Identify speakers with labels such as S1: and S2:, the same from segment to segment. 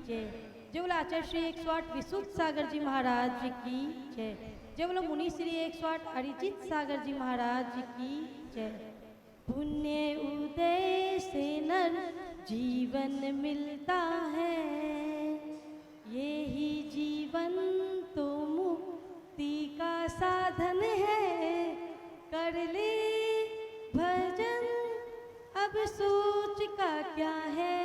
S1: जय। जय बोलो आचार्य श्री 108 विशुद्ध सागर जी महाराज की जय। जय बोलो मुनि श्री 108 अरिजीत सागर जी महाराज की जय। पुण्य उदय से नर जीवन मिलता है, यही जीवन तो मुक्ति का साधन है। कर ले भजन अब सोच का क्या है,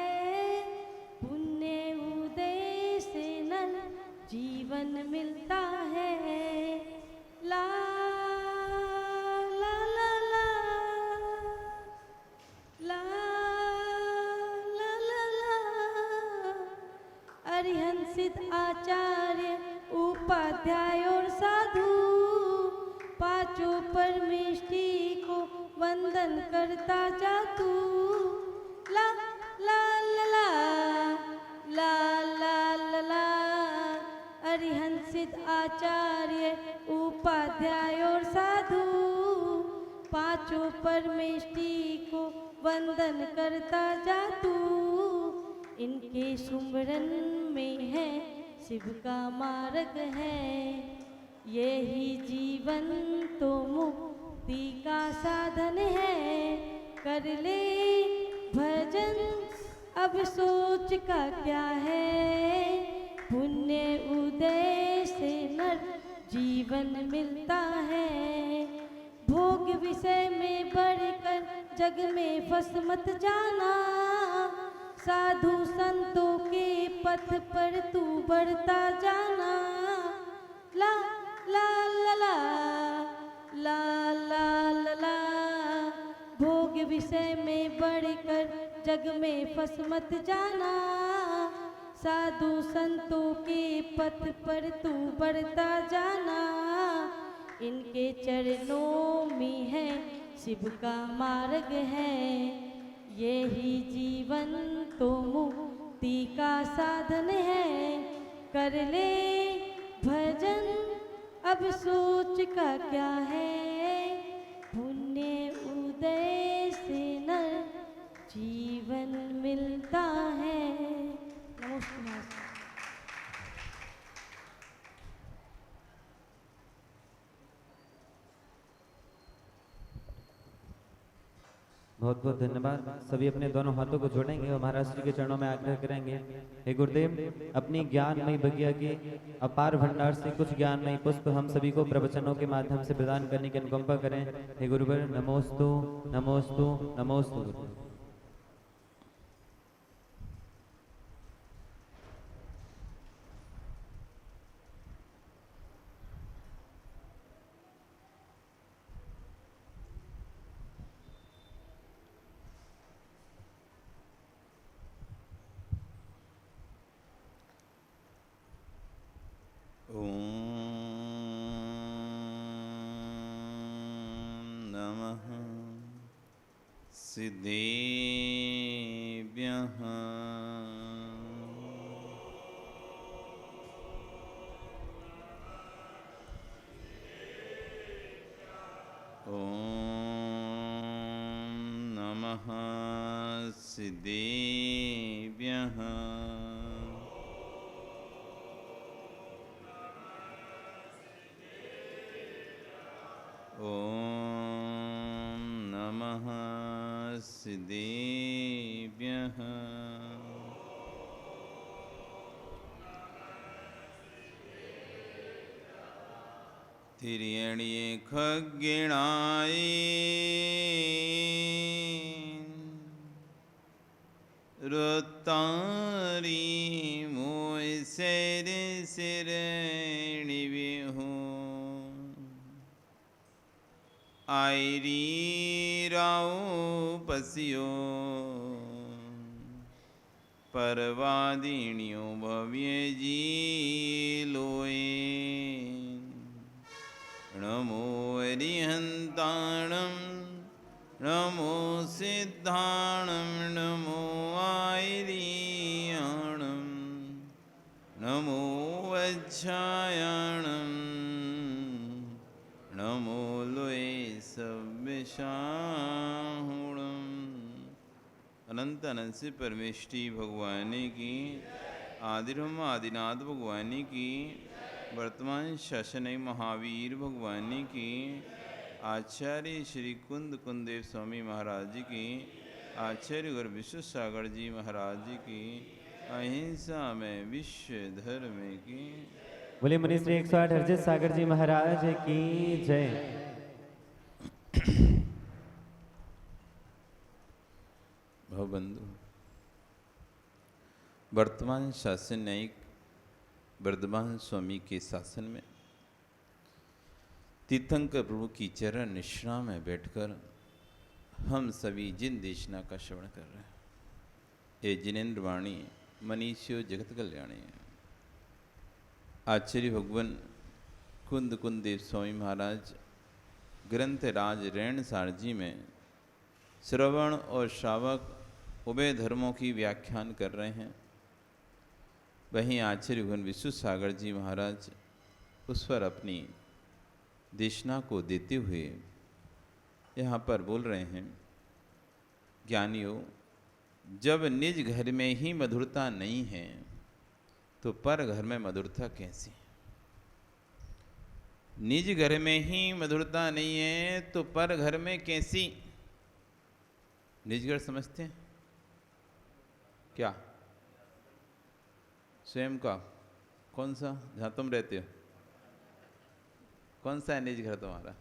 S1: पुण्य उदय से नर जीवन मिलता है। ला ला ला ला ला ला ला ला। अरिहंसित आचार्य उपाध्याय और साधु पांचों परमेष्टि को वंदन करता जा तू। ला ला ला ला ला ला ला ला। अरिहंसित आचार्य उपाध्याय और साधु पांचों परमेष्टि को वंदन करता जा तू। इनके सुमरन में है शिव का मार्ग है, यही जीवन तो मुक्ति का साधन है। कर ले भजन अब सोच का क्या है, पुण्य उदय से नर जीवन मिलता है। भोग विषय में बढ़कर जग में फंस मत जाना, साधु संतों के पथ पर तू बढ़ता जाना। ला ला ला ला ला ला ला ला। भोग विषय में बढ़कर जग में फंस मत जाना, साधु संतों के पथ पर तू बढ़ता जाना। इनके चरणों में है शिव का मार्ग है, यही जीवन तो मुक्ति का साधन है। कर ले भजन अब सोच का क्या है, पुण्य उदय से नर जीवन मिलता है। नमस्कार।
S2: बहुत बहुत धन्यवाद। सभी अपने दोनों हाथों को जोड़ेंगे और महाराज श्री के चरणों में आग्रह करेंगे, हे गुरुदेव अपनी ज्ञानमयी बगिया के अपार भंडार से कुछ ज्ञानमयी पुष्प हम सभी को प्रवचनों के माध्यम से प्रदान करने की अनुकंपा करें। हे गुरुवर नमोस्तु नमोस्तु नमोस्तु।
S3: सिद्धेभ्यः ॐ नमः सिद्धेभ्यः सिद्धेभ्यः तिर्यणिये खग्गिणाय रुत्तारी मोय सिर सिरणिविहु आयरी राव पसियो परवादिनियो भव्य जी लोए नमो अरिहंताणं नमो सिद्धाणं नमो आयरियाणं नमो वज्रायाणं नमो लोए सव्यशाहुणम्। अनंत अनंत से परमेष्टि भगवान की आदिब्रह्म आदिनाथ भगवान की, वर्तमान शासन महावीर भगवान की, आचार्य श्री कुंद कुंदेव स्वामी महाराज की, आचार्य गुरु विश्व सागर जी महाराज की, अहिंसा में विश्व धर्म की।
S2: बोले मुनिश्री 108 हरजित सागर जी महाराज की जय।
S3: भवबंधु, वर्तमान शासन न्यायिक वर्धमान स्वामी के शासन में तीर्थंकर प्रभु की चरण निश्रा में बैठकर हम सभी जिन देशना का श्रवण कर रहे हैं, ये जिनेन्द्र वाणी मनीषियो जगत कल्याणी। आचार्य भगवान कुंद कुंदेव स्वामी महाराज ग्रंथ राज रैण सारजी में श्रवण और श्रावक उभय धर्मों की व्याख्यान कर रहे हैं। वहीं आचार्य भगवान विश्व सागर जी महाराज उस पर अपनी देशना को देते हुए यहाँ पर बोल रहे हैं, ज्ञानियों, जब निज घर में ही मधुरता नहीं है तो पर घर में मधुरता कैसी? निज घर में ही मधुरता नहीं है तो पर घर में कैसी? निज घर समझते हैं क्या? स्वयं का कौन सा, जहाँ तुम रहते हो? कौन सा है निज घर तुम्हारा?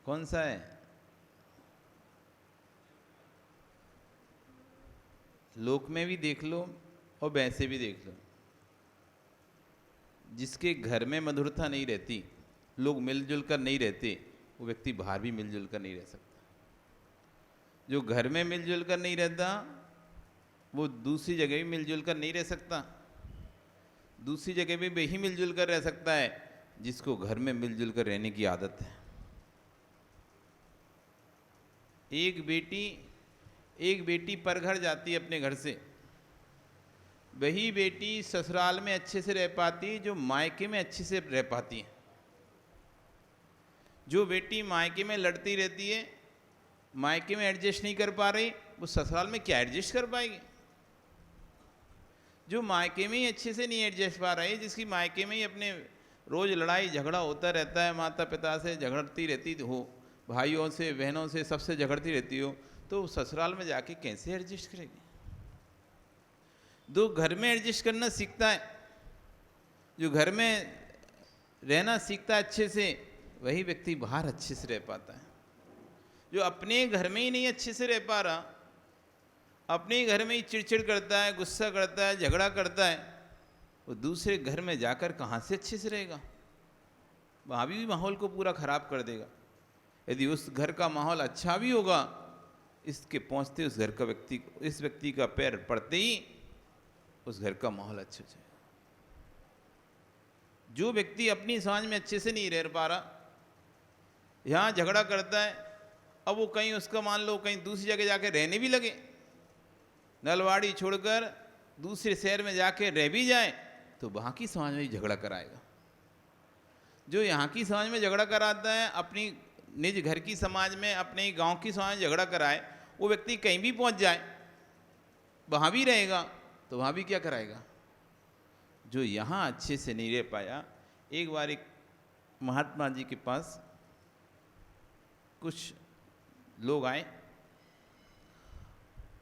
S3: कौन सा है? लोक में भी देख लो और वैसे भी देख लो। जिसके घर में मधुरता नहीं रहती, लोग मिलजुल कर नहीं रहते, वो व्यक्ति बाहर भी मिलजुल कर नहीं रह सकता। जो घर में मिलजुल कर नहीं रहता, वो दूसरी जगह भी मिलजुल कर नहीं रह सकता। दूसरी जगह भी वही मिलजुल कर रह सकता है जिसको घर में मिलजुल कर रहने की आदत है। एक बेटी पर घर जाती है अपने घर से, वही बेटी ससुराल में अच्छे से रह पाती जो मायके में अच्छे से रह पाती है। जो बेटी मायके में लड़ती रहती है, मायके में एडजस्ट नहीं कर पा रही, वो ससुराल में क्या एडजस्ट कर पाएगी? जो मायके में ही अच्छे से नहीं एडजस्ट पा रही, जिसकी मायके में ही अपने रोज लड़ाई झगड़ा होता रहता है, माता पिता से झगड़ती रहती हो, भाइयों से बहनों से सबसे झगड़ती रहती हो, तो ससुराल में जाके कैसे एडजस्ट करेगी? जो घर में एडजस्ट करना सीखता है, जो घर में रहना सीखता है अच्छे से, वही व्यक्ति बाहर अच्छे से रह पाता है। जो अपने घर में ही नहीं अच्छे से रह पा रहा, अपने घर में ही चिड़चिड़ करता है, गुस्सा करता है, झगड़ा करता है, वो दूसरे घर में जाकर कहाँ से अच्छे से रहेगा? वहाँ भी माहौल को पूरा खराब कर देगा। यदि उस घर का माहौल अच्छा भी होगा, इसके पहुँचते उस घर का व्यक्ति, इस व्यक्ति का पैर पड़ते ही उस घर का माहौल अच्छा हो जाएगा। जो व्यक्ति अपनी समाज में अच्छे से नहीं रह पा रहा, यहाँ झगड़ा करता है, अब वो कहीं उसका मान लो कहीं दूसरी जगह जाके रहने भी लगे, नलवाड़ी छोड़कर दूसरे शहर में जाके रह भी जाए, तो वहाँ की समाज में झगड़ा कराएगा। जो यहाँ की समाज में झगड़ा कराता है, अपनी निज घर की समाज में, अपने ही गांव की समाज में झगड़ा कराए, वो व्यक्ति कहीं भी पहुँच जाए, वहाँ भी रहेगा, तो वहाँ भी क्या कराएगा? जो यहाँ अच्छे से नहीं रह पाया। एक बार एक महात्मा जी के पास कुछ लोग आए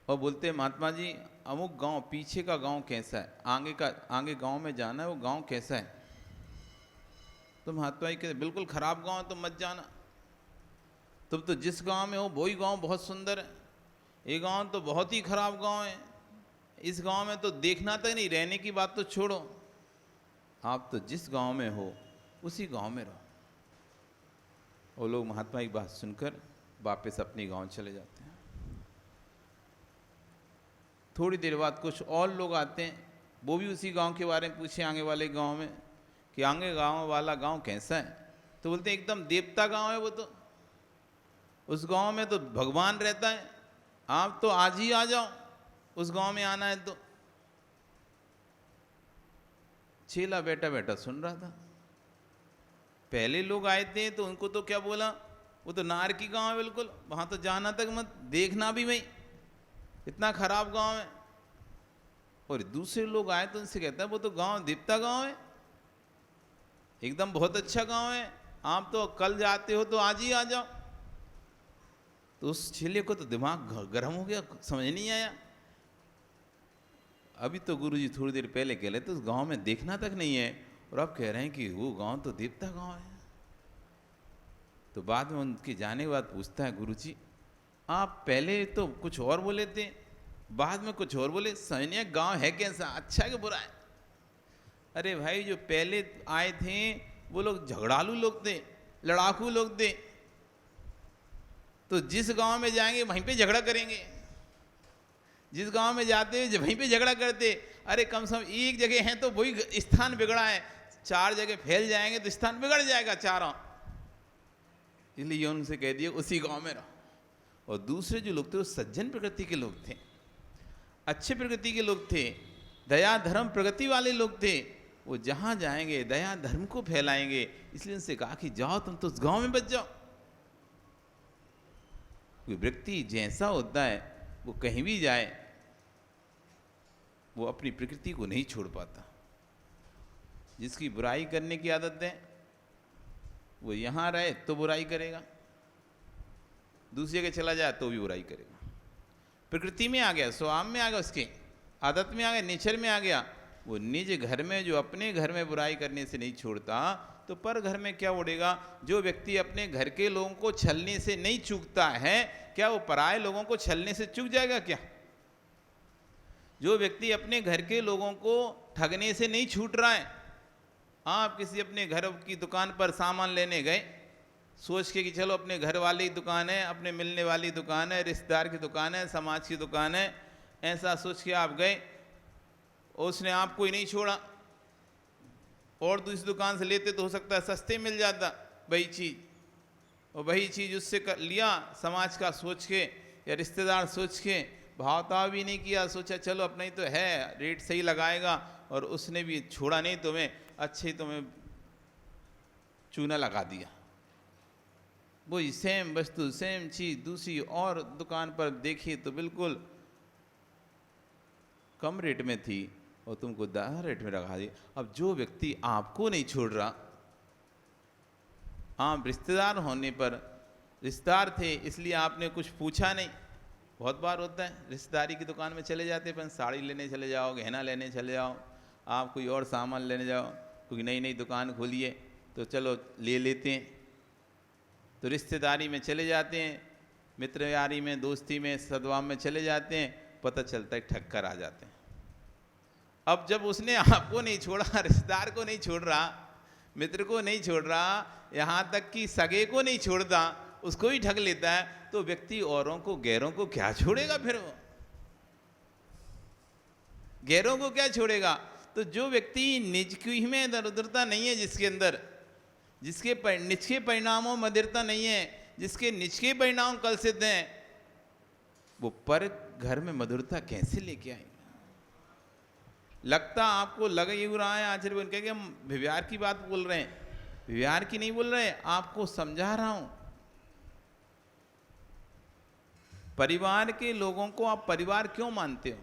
S3: और बोलते, महात्मा जी अमुक गांव, पीछे का गांव कैसा है, आगे गांव में जाना है, वो गांव कैसा है? तो महात्मा जी कहते, बिल्कुल खराब गांव है, तुम मत जाना। तुम तो जिस गांव में हो वही गांव बहुत सुंदर है, ये गांव तो बहुत ही खराब गांव है, इस गांव में तो देखना तक नहीं, रहने की बात तो छोड़ो, आप तो जिस गांव में हो उसी गांव में रहो। वो लोग महात्मा की बात सुनकर वापस अपने गांव चले जाते हैं। थोड़ी देर बाद कुछ और लोग आते हैं, वो भी उसी गांव के बारे में पूछे आगे वाले गांव में कि आगे गांव वाला गांव कैसा है? तो बोलते एकदम देवता गांव है वो तो, उस गांव में तो भगवान रहता है, आप तो आज ही आ जाओ, उस गांव में आना है तो। चेला बैठा बैठा सुन रहा था। पहले लोग आए थे तो उनको तो क्या बोला, वो तो नार की गांव है बिल्कुल, वहां तो जाना तक मत, देखना भी वही, इतना खराब गांव है। और दूसरे लोग आए तो उनसे कहता है वो तो गांव दीप्ता गांव है, एकदम बहुत अच्छा गांव है, आप तो कल जाते हो तो आज ही आ जाओ। तो उस चेले को तो दिमाग गर्म हो गया, समझ नहीं आया। अभी तो गुरुजी थोड़ी देर पहले कह रहे थे उस गांव में देखना तक नहीं है, और अब कह रहे हैं कि वो गांव तो दीप्ता गांव है। तो बाद में उनके जाने के बाद पूछता है, गुरुजी आप पहले तो कुछ और बोले थे, बाद में कुछ और बोले, समझने गांव है कैसा, अच्छा है कि बुरा है? अरे भाई जो पहले आए थे वो लोग झगड़ालू लोग थे, लड़ाकू लोग थे, तो जिस गांव में जाएंगे वहीं पे झगड़ा करेंगे, जिस गांव में जाते हैं वहीं पे झगड़ा करते। अरे कम से कम एक जगह है तो वही स्थान बिगड़ा है, 4 जगह फैल जाएंगे तो स्थान बिगड़ जाएगा चारों। इसलिए उनसे कह दिया उसी गांव में रहो। और दूसरे जो लोग थे वो सज्जन प्रकृति के लोग थे, अच्छे प्रकृति के लोग थे, दया धर्म प्रगति वाले लोग थे। वो जहां जाएंगे दया धर्म को फैलाएंगे। इसलिए उनसे कहा कि जाओ तुम तो उस गांव में बच जाओ। कोई व्यक्ति जैसा होता है वो कहीं भी जाए वो अपनी प्रकृति को नहीं छोड़ पाता। जिसकी बुराई करने की आदत है वो यहाँ रहे तो बुराई करेगा, दूसरी जगह चला जाए तो भी बुराई करेगा। प्रकृति में आ गया, स्वभाव में आ गया, उसके आदत में आ गया, नेचर में आ गया। वो निज घर में जो अपने घर में बुराई करने से नहीं छोड़ता तो पर घर में क्या उड़ेगा? जो व्यक्ति अपने घर के लोगों को छलने से नहीं चूकता है, क्या वो पराये लोगों को छलने से चूक जाएगा क्या? जो व्यक्ति अपने घर के लोगों को ठगने से नहीं छूट रहा है, आप किसी अपने घर की दुकान पर सामान लेने गए सोच के कि चलो अपने घर वाली दुकान है, अपने मिलने वाली दुकान है, रिश्तेदार की दुकान है, समाज की दुकान है, ऐसा सोच के आप गए, उसने आपको ही नहीं छोड़ा और दूसरी दुकान से लेते तो हो सकता है सस्ते मिल जाता वही चीज़, और वही चीज़ उससे लिया समाज का सोच के या रिश्तेदार सोच के, भावताव भी नहीं किया, सोचा चलो अपना ही तो है, रेट सही लगाएगा, और उसने भी छोड़ा नहीं तुम्हें, अच्छे तुम्हें चूना लगा दिया। वही सेम वस्तु सेम चीज़ दूसरी और दुकान पर देखी तो बिल्कुल कम रेट में थी और तुमको 10 रेट में लगा दी। अब जो व्यक्ति आपको नहीं छोड़ रहा, आप रिश्तेदार होने पर रिश्तेदार थे इसलिए आपने कुछ पूछा नहीं। बहुत बार होता है रिश्तेदारी की दुकान में चले जाते हैं, साड़ी लेने चले जाओ, गहना लेने चले जाओ, आप कोई और सामान लेने जाओ, कोई नई नई दुकान खोली है तो चलो ले लेते हैं, तो रिश्तेदारी में चले जाते हैं, मित्र यारी में, दोस्ती में, सद्भाव में चले जाते हैं, पता चलता है ठग कर आ जाते हैं। अब जब उसने आपको नहीं छोड़ा, रिश्तेदार को नहीं छोड़ रहा, मित्र को नहीं छोड़ रहा, यहाँ तक कि सगे को नहीं छोड़ता, उसको ही ठग लेता है, तो व्यक्ति औरों को गैरों को क्या छोड़ेगा? फिर वो गैरों को क्या छोड़ेगा? तो जो व्यक्ति निज की में दरिद्रता नहीं है, जिसके अंदर, जिसके निज के परिणामों में मदिरता नहीं है, जिसके निज के परिणाम कलुषित हैं, वो पर घर में मधुरता कैसे लेके आएंगे? लगता आपको लग ही रहा है आचार्य बन के हम व्यवहार की बात बोल रहे हैं, व्यवहार की नहीं बोल रहे, आपको समझा रहा हूं। परिवार के लोगों को आप परिवार क्यों मानते हो?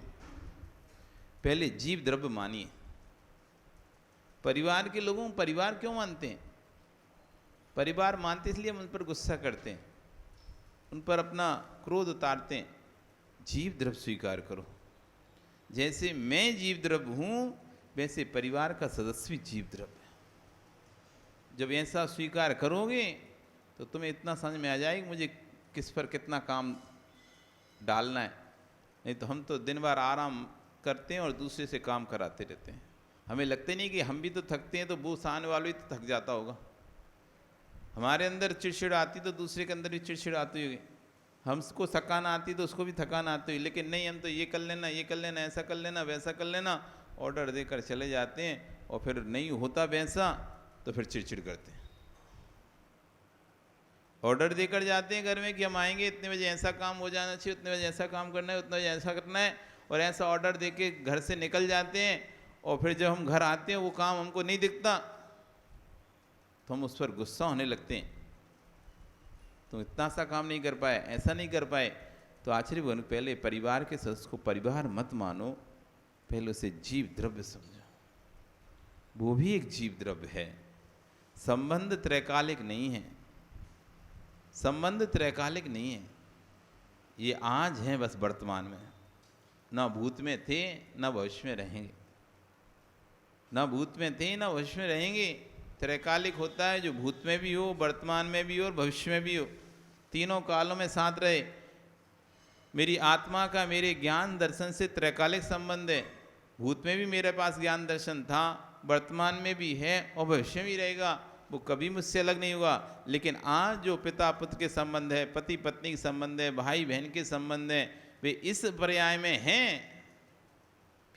S3: पहले जीव द्रव्य मानिए। परिवार के लोगों को परिवार क्यों मानते हैं? परिवार मानते इसलिए हम उन पर गुस्सा करते हैं, उन पर अपना क्रोध उतारते हैं। जीव द्रव्य स्वीकार करो। जैसे मैं जीव द्रव्य हूं वैसे परिवार का सदस्य जीव द्रव्य है। जब ऐसा स्वीकार करोगे तो तुम्हें इतना समझ में आ जाएगा मुझे किस पर कितना काम डालना है। नहीं तो हम तो दिन भर आराम करते हैं और दूसरे से काम कराते रहते हैं। हमें लगते नहीं कि हम भी तो थकते हैं, तो वो सामने वाला भी तो थक जाता होगा। हमारे अंदर चिड़चिड़ आती तो दूसरे के अंदर भी चिड़चिड़ आती होगी। हमको थकान आती तो उसको भी थकान आती हुई, लेकिन नहीं, हम तो ये कर लेना, ये कर लेना, ऐसा कर लेना, वैसा कर लेना, ऑर्डर देकर चले जाते हैं, और फिर नहीं होता वैसा तो फिर चिड़चिड़ करते हैं। ऑर्डर देकर जाते हैं घर में कि हम आएंगे, इतने बजे ऐसा काम हो जाना चाहिए, उतने बजे ऐसा काम करना है, उतने बजे ऐसा करना है, और ऐसा ऑर्डर दे के घर से निकल जाते हैं, और फिर जब हम घर आते हैं वो काम हमको नहीं दिखता तो हम उस पर गुस्सा होने लगते हैं, तुम इतना सा काम नहीं कर पाए, ऐसा नहीं कर पाए। तो आचार्य भगवान पहले परिवार के सदस्य को परिवार मत मानो, पहले उसे जीव द्रव्य समझो, वो भी एक जीव द्रव्य है। संबंध त्रैकालिक नहीं है, संबंध त्रैकालिक नहीं है। ये आज है बस वर्तमान में, ना भूत में थे ना भविष्य में रहेंगे, ना भूत में थे ना भविष्य में रहेंगे। त्रैकालिक होता है जो भूत में भी हो, वर्तमान में भी हो और भविष्य में भी हो, तीनों कालों में साथ रहे। मेरी आत्मा का मेरे ज्ञान दर्शन से त्रैकालिक संबंध है। भूत में भी मेरे पास ज्ञान दर्शन था, वर्तमान में भी है और भविष्य में भी रहेगा, वो कभी मुझसे अलग नहीं होगा। लेकिन आज जो पिता पुत्र के संबंध है, पति पत्नी के संबंध है, भाई बहन के संबंध है, वे इस पर्याय में हैं।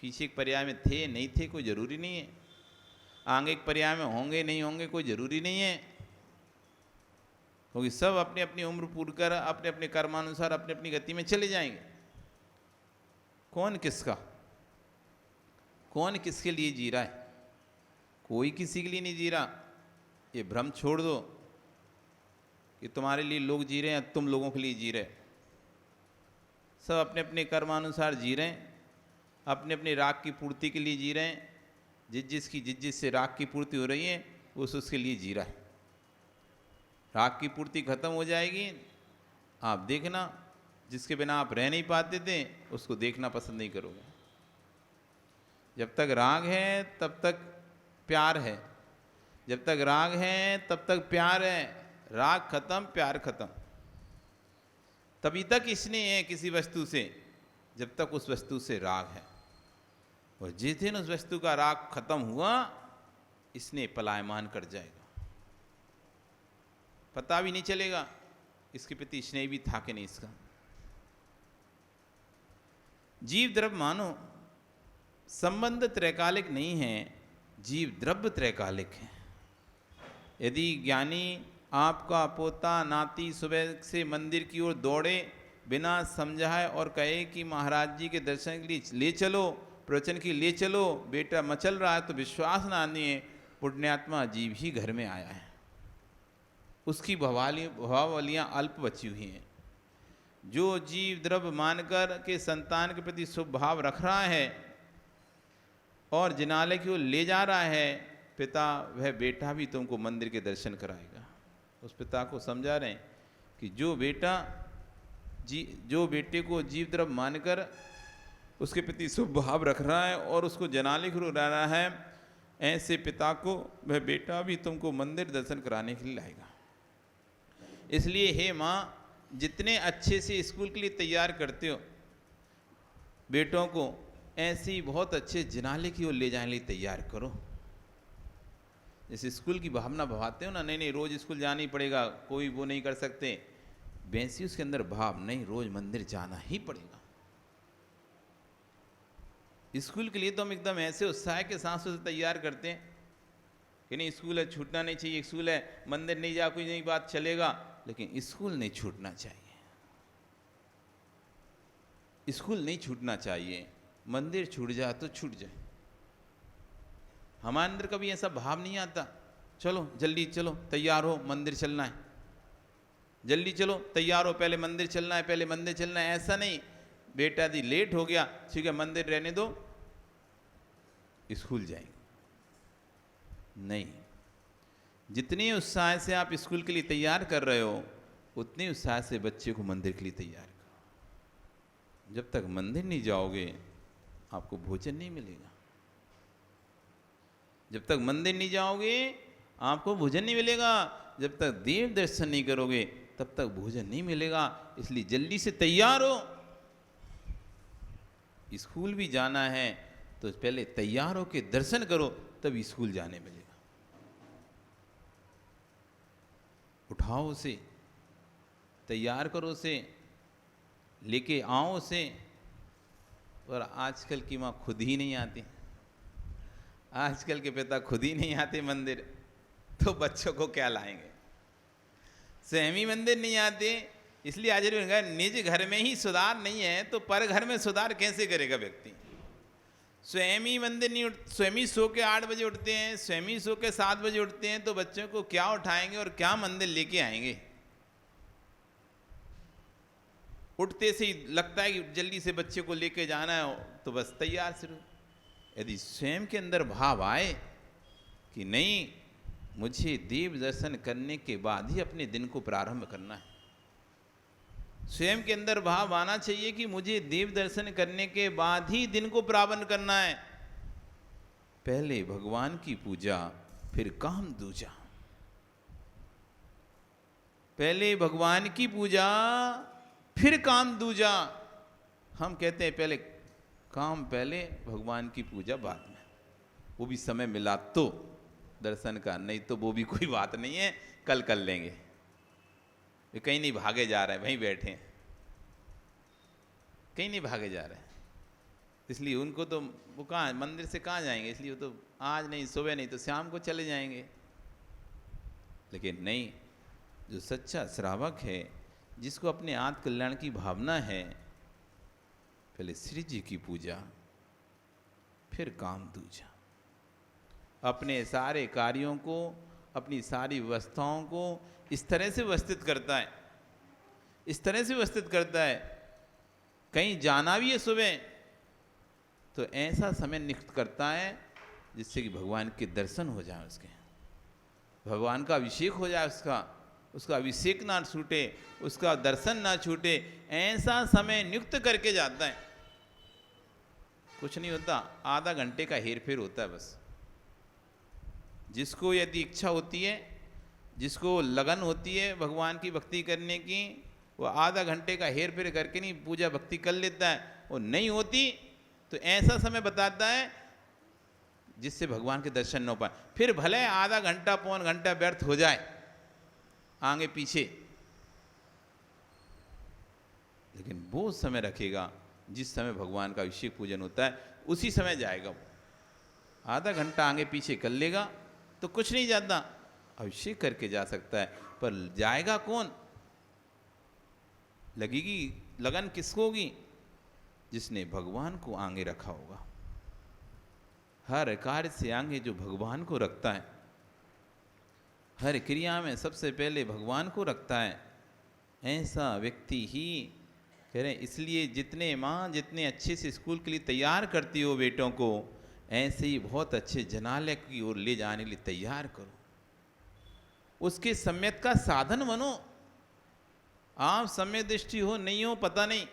S3: पीछे एक पर्याय में थे नहीं थे कोई जरूरी नहीं है, आगे एक पर्याय में होंगे नहीं होंगे कोई जरूरी नहीं है, क्योंकि सब अपनी अपनी उम्र पूरी कर अपने अपने कर्मानुसार अपनी अपनी गति में चले जाएंगे। कौन किसका, कौन किसके लिए जी रहा है? कोई किसी के लिए नहीं जी रहा। ये भ्रम छोड़ दो कि तुम्हारे लिए लोग जी रहे हैं, तुम लोगों के लिए जी रहे। सब अपने अपने कर्मानुसार जी रहे हैं, अपने अपने राग की पूर्ति के लिए जी रहे हैं। जिस जिससे राग की पूर्ति हो रही है उसके लिए जी रहा है। राग की पूर्ति खत्म हो जाएगी, आप देखना जिसके बिना आप रह नहीं पाते थे उसको देखना पसंद नहीं करोगे। जब तक राग है तब तक प्यार है, जब तक राग है तब तक प्यार है। राग खत्म प्यार खत्म, तभी तक स्नेह है किसी वस्तु से जब तक उस वस्तु से राग है। और जिस दिन उस वस्तु का राग खत्म हुआ स्नेह पलायमान कर जाएगा, पता भी नहीं चलेगा इसके प्रति स्नेह भी था कि नहीं इसका। जीव द्रव्य मानो संबंध त्रैकालिक नहीं है, जीव द्रव्य त्रैकालिक है। यदि ज्ञानी आपका पोता नाती सुबह से मंदिर की ओर दौड़े बिना समझाए और कहे कि महाराज जी के दर्शन के लिए ले चलो, प्रवचन की ले चलो, बेटा मचल रहा है, तो विश्वास ना आने पुण्यात्मा जीव ही घर में आया है, उसकी भवावलियाँ अल्प बची हुई हैं। जो जीव द्रव्य मानकर के संतान के प्रति शुभ भाव रख रहा है और जिनालय की ओर ले जा रहा है पिता, वह बेटा भी तुमको मंदिर के दर्शन कराएगा। उस पिता को समझा रहे हैं कि जो बेटे को जीव द्रव्य मानकर उसके प्रति शुभ भाव रख रहा है और उसको जनाले की ओर ला रहा है, ऐसे पिता को वह बेटा भी तुमको मंदिर दर्शन कराने के लिए लाएगा। इसलिए हे माँ, जितने अच्छे से स्कूल के लिए तैयार करते हो बेटों को, ऐसे ही बहुत अच्छे जिनाले की ओर ले जाने के लिए तैयार करो। जैसे स्कूल की भावना भवाते हो ना, नहीं रोज स्कूल जाना ही पड़ेगा, कोई वो नहीं कर सकते, वैसे उसके अंदर भाव नहीं, रोज मंदिर जाना ही पड़ेगा। स्कूल के लिए तो हम एकदम ऐसे उत्साह के साथ उसे तैयार करते हैं कि नहीं स्कूल है, छूटना नहीं चाहिए, स्कूल है, मंदिर नहीं जा कोई नहीं बात चलेगा, लेकिन स्कूल नहीं छूटना चाहिए, स्कूल नहीं छूटना चाहिए। मंदिर छूट जाए तो छूट जाए। हमारे अंदर कभी ऐसा भाव नहीं आता, चलो जल्दी चलो तैयार हो मंदिर चलना है, जल्दी चलो तैयार हो पहले मंदिर चलना है, पहले मंदिर चलना है। ऐसा नहीं, बेटा दी लेट हो गया, ठीक है मंदिर रहने दो, स्कूल जाएंगे। नहीं, जितने उत्साह से आप स्कूल के लिए तैयार कर रहे हो उतने उत्साह से बच्चे को मंदिर के लिए तैयार करो। जब तक मंदिर नहीं जाओगे आपको भोजन नहीं मिलेगा, जब तक मंदिर नहीं जाओगे आपको भोजन नहीं मिलेगा, जब तक देव दर्शन नहीं करोगे तब तक भोजन नहीं मिलेगा। इसलिए जल्दी से तैयार हो, स्कूल भी जाना है तो पहले तैयार हो के दर्शन करो तब स्कूल जाने मिलेगा। उठाओ उसे, तैयार करो उसे, लेके आओ उसे। और आजकल की माँ खुद ही नहीं आती, आजकल के पिता खुद ही नहीं आते मंदिर, तो बच्चों को क्या लाएंगे? स्वयं ही मंदिर नहीं आते। इसलिए आज निज घर में ही सुधार नहीं है तो पर घर में सुधार कैसे करेगा व्यक्ति? स्वयं ही मंदिर नहीं स्वयं ही सो के 8 बजे उठते हैं, स्वयं ही सो के 7 बजे उठते हैं, तो बच्चों को क्या उठाएंगे और क्या मंदिर लेके आएंगे? उठते से ही लगता है कि जल्दी से बच्चे को लेके जाना है तो बस तैयार से यदि स्वयं के अंदर भाव आए कि नहीं, मुझे देव दर्शन करने के बाद ही अपने दिन को प्रारंभ करना है, स्वयं के अंदर भाव आना चाहिए कि मुझे देव दर्शन करने के बाद ही दिन को प्रारंभ करना है। पहले भगवान की पूजा, फिर काम दूजा। पहले भगवान की पूजा, फिर काम दूजा। हम कहते हैं पहले काम, पहले भगवान की पूजा बाद में, वो भी समय मिला तो दर्शन का, नहीं तो वो भी कोई बात नहीं है, कल कर लेंगे। वे कहीं नहीं भागे जा रहे हैं, वहीं बैठे हैं, कहीं नहीं भागे जा रहे हैं। इसलिए उनको तो वो कहाँ, मंदिर से कहाँ जाएंगे, इसलिए वो तो आज नहीं, सुबह नहीं तो शाम को चले जाएंगे। लेकिन नहीं, जो सच्चा श्रावक है, जिसको अपने आत्म कल्याण की भावना है, पहले श्री जी की पूजा, फिर काम दूजा। अपने सारे कार्यों को, अपनी सारी व्यवस्थाओं को इस तरह से व्यवस्थित करता है, इस तरह से व्यवस्थित करता है। कहीं जाना भी है सुबह तो ऐसा समय नियुक्त करता है जिससे कि भगवान के दर्शन हो जाए, उसके भगवान का अभिषेक हो जाए, उसका अभिषेक ना छूटे, उसका दर्शन ना छूटे, ऐसा समय नियुक्त करके जाता है। कुछ नहीं होता, आधा घंटे का हेर फेर होता है बस। जिसको यदि इच्छा होती है, जिसको लगन होती है भगवान की भक्ति करने की, वो आधा घंटे का हेर फेर करके नहीं पूजा भक्ति कर लेता है। वो नहीं होती तो ऐसा समय बताता है जिससे भगवान के दर्शन न हो पाए। फिर भले आधा घंटा पौन घंटा व्यर्थ हो जाए आगे पीछे, लेकिन वो समय रखेगा जिस समय भगवान का अभिषेक पूजन होता है, उसी समय जाएगा वो। आधा घंटा आगे पीछे कर लेगा तो कुछ नहीं जाता, अभिषेक करके जा सकता है, पर जाएगा कौन, लगेगी लगन किसको होगी, जिसने भगवान को आगे रखा होगा। हर कार्य से आगे जो भगवान को रखता है, हर क्रिया में सबसे पहले भगवान को रखता है, ऐसा व्यक्ति ही कह रहे हैं। इसलिए जितने माँ जितने अच्छे से स्कूल के लिए तैयार करती हो बेटों को, ऐसे ही बहुत अच्छे जनालय की ओर ले जाने के लिए तैयार करो, उसके सम्यक का साधन बनो। आप सम्यक दृष्टि हो नहीं हो पता नहीं,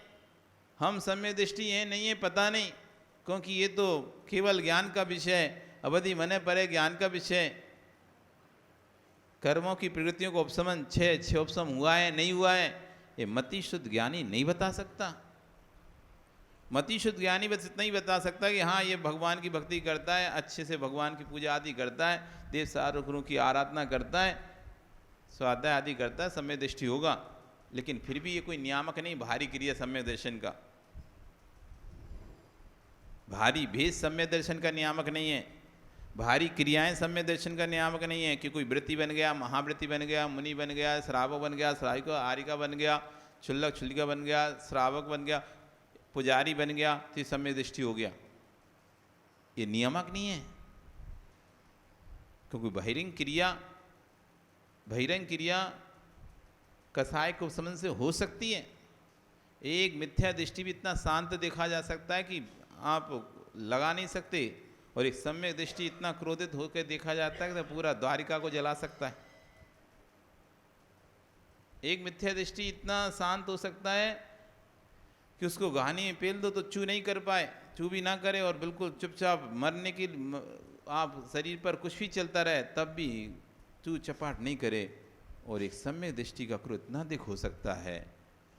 S3: हम सम्यक दृष्टि हैं नहीं है पता नहीं, क्योंकि ये तो केवल ज्ञान का विषय है, अवधि मने परे ज्ञान का विषय। कर्मों की प्रवृत्तियों को उपशमन छह उपशम हुआ है नहीं हुआ है, ये मति शुद्ध ज्ञानी नहीं बता सकता। मति शुद्ध ज्ञानी बस इतना ही बता सकता है कि हाँ ये भगवान की भक्ति करता है, अच्छे से भगवान की पूजा आदि करता है, देव सार गुरु की आराधना करता है, स्वाध्याय आदि करता है, सम्यक दृष्टि होगा। लेकिन फिर भी ये कोई नियामक नहीं भारी क्रिया सम्यक दर्शन का, भारी भेद सम्यक दर्शन का नियामक नहीं है, भारी क्रियाएं सम्यक दर्शन का नियामक नहीं है कि कोई वृत्ति बन गया, महावृत्ति बन गया, मुनि बन गया, श्रावक बन गया, श्राविक आरिका बन गया, क्षुल्लक क्षुल्लिका बन गया, श्रावक बन गया, पुजारी बन गया, तो सम्यक दृष्टि हो गया। ये नियामक नहीं है, क्योंकि बहिरंग क्रिया कसाय को समझ से हो सकती है। एक मिथ्या दृष्टि भी इतना शांत देखा जा सकता है कि आप लगा नहीं सकते, और एक सम्यक दृष्टि इतना क्रोधित होकर देखा जाता है कि पूरा द्वारिका को जला सकता है। एक मिथ्या दृष्टि इतना शांत हो सकता है कि उसको गहानी में पेल दो तो चू नहीं कर पाए, चू भी ना करे और बिल्कुल चुपचाप मरने की आप शरीर पर कुछ भी चलता रहे तब भी चू चपाट नहीं करे। और एक सम्यक दृष्टि का क्रोध इतना अधिक हो सकता है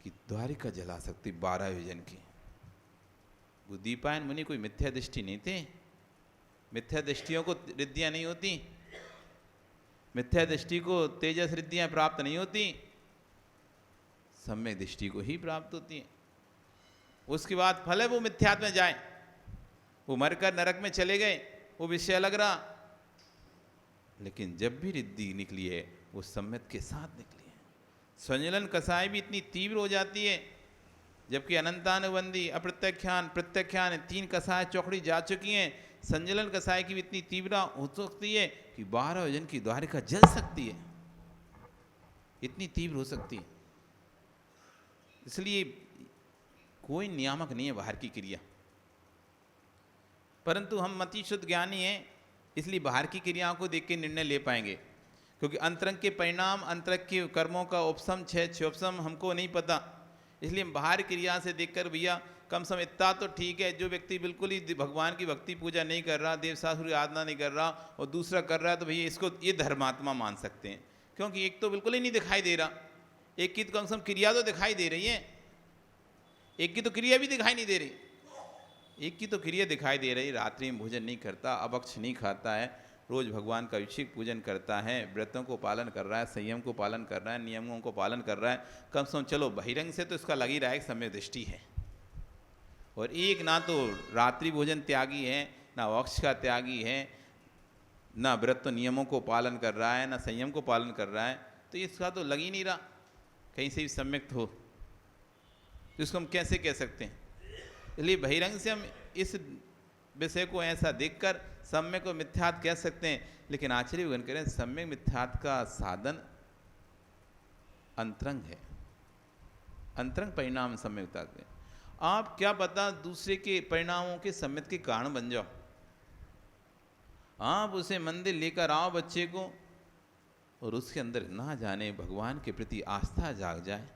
S3: कि द्वारिका जला सकती 12 योजन की। दीपायन मुनि कोई मिथ्या दृष्टि नहीं थे, मिथ्या दृष्टियों को रिद्धियां नहीं होती, मिथ्या दृष्टि को तेजस रिद्धियां प्राप्त नहीं होती, सम्यक दृष्टि को ही प्राप्त होती है। उसके बाद फल है वो मिथ्यात्व में जाए, वो मरकर नरक में चले गए, वो विषय अलग रहा, लेकिन जब भी रिद्धि निकली है वो सम्यक के साथ निकली है। संजलन कसाय भी इतनी तीव्र हो जाती है, जबकि अनंतानुबंधी अप्रत्यख्यान प्रत्यख्यान 3 कसाय चौकड़ी जा चुकी हैं, संजलन कसाय की भी इतनी तीव्र हो सकती है कि 12 योजन की द्वारिका जल सकती है, इतनी तीव्र हो सकती है। इसलिए कोई नियामक नहीं है बाहर की क्रिया। परंतु हम मति शुद्ध ज्ञानी हैं, इसलिए बाहर की क्रियाओं को देख के निर्णय ले पाएंगे, क्योंकि अंतरंग के परिणाम, अंतरंग के कर्मों का उपसम क्षोपसम हमको नहीं पता। इसलिए हम बाहर क्रिया से देखकर भैया कम से कम इतना तो ठीक है, जो व्यक्ति बिल्कुल ही भगवान की भक्ति पूजा नहीं कर रहा, देव शास्त्र की आराधना नहीं कर रहा और दूसरा कर रहा है, तो भैया इसको ये धर्मात्मा मान सकते हैं, क्योंकि एक तो बिल्कुल ही नहीं दिखाई दे रहा, एक की तो कम से कम क्रिया तो दिखाई दे रही है, एक की तो क्रिया भी दिखाई नहीं दे रही। एक की तो क्रिया दिखाई दे रही, रात्रि में भोजन नहीं करता, अभक्ष नहीं खाता है, रोज भगवान का अभिषेक पूजन करता है, व्रतों को पालन कर रहा है, संयम को पालन कर रहा है, नियमों को पालन कर रहा है, कम से कम चलो बहिरंग से तो इसका लग ही रहा है सम्यक दृष्टि है। और एक ना तो रात्रि भोजन त्यागी है, ना वक्ष का त्यागी है, ना व्रत नियमों को पालन कर रहा है, ना संयम को पालन कर रहा है, तो इसका तो लग ही नहीं रहा कहीं से भी सम्यक हो, तो इसको हम कैसे कह सकते हैं। इसलिए बहिरंग से हम इस विषय को ऐसा देखकर सम्यक को मिथ्यात् कह सकते हैं, लेकिन आचार्य विज्ञान कह रहे हैं सम्यक मिथ्यात् का साधन अंतरंग है, अंतरंग परिणाम सम्यक मिथ्यात् है। आप क्या पता दूसरे के परिणामों के सम्यक के कारण बन जाओ। आप उसे मंदिर लेकर आओ बच्चे को, और उसके अंदर ना जाने भगवान के प्रति आस्था जाग जाए,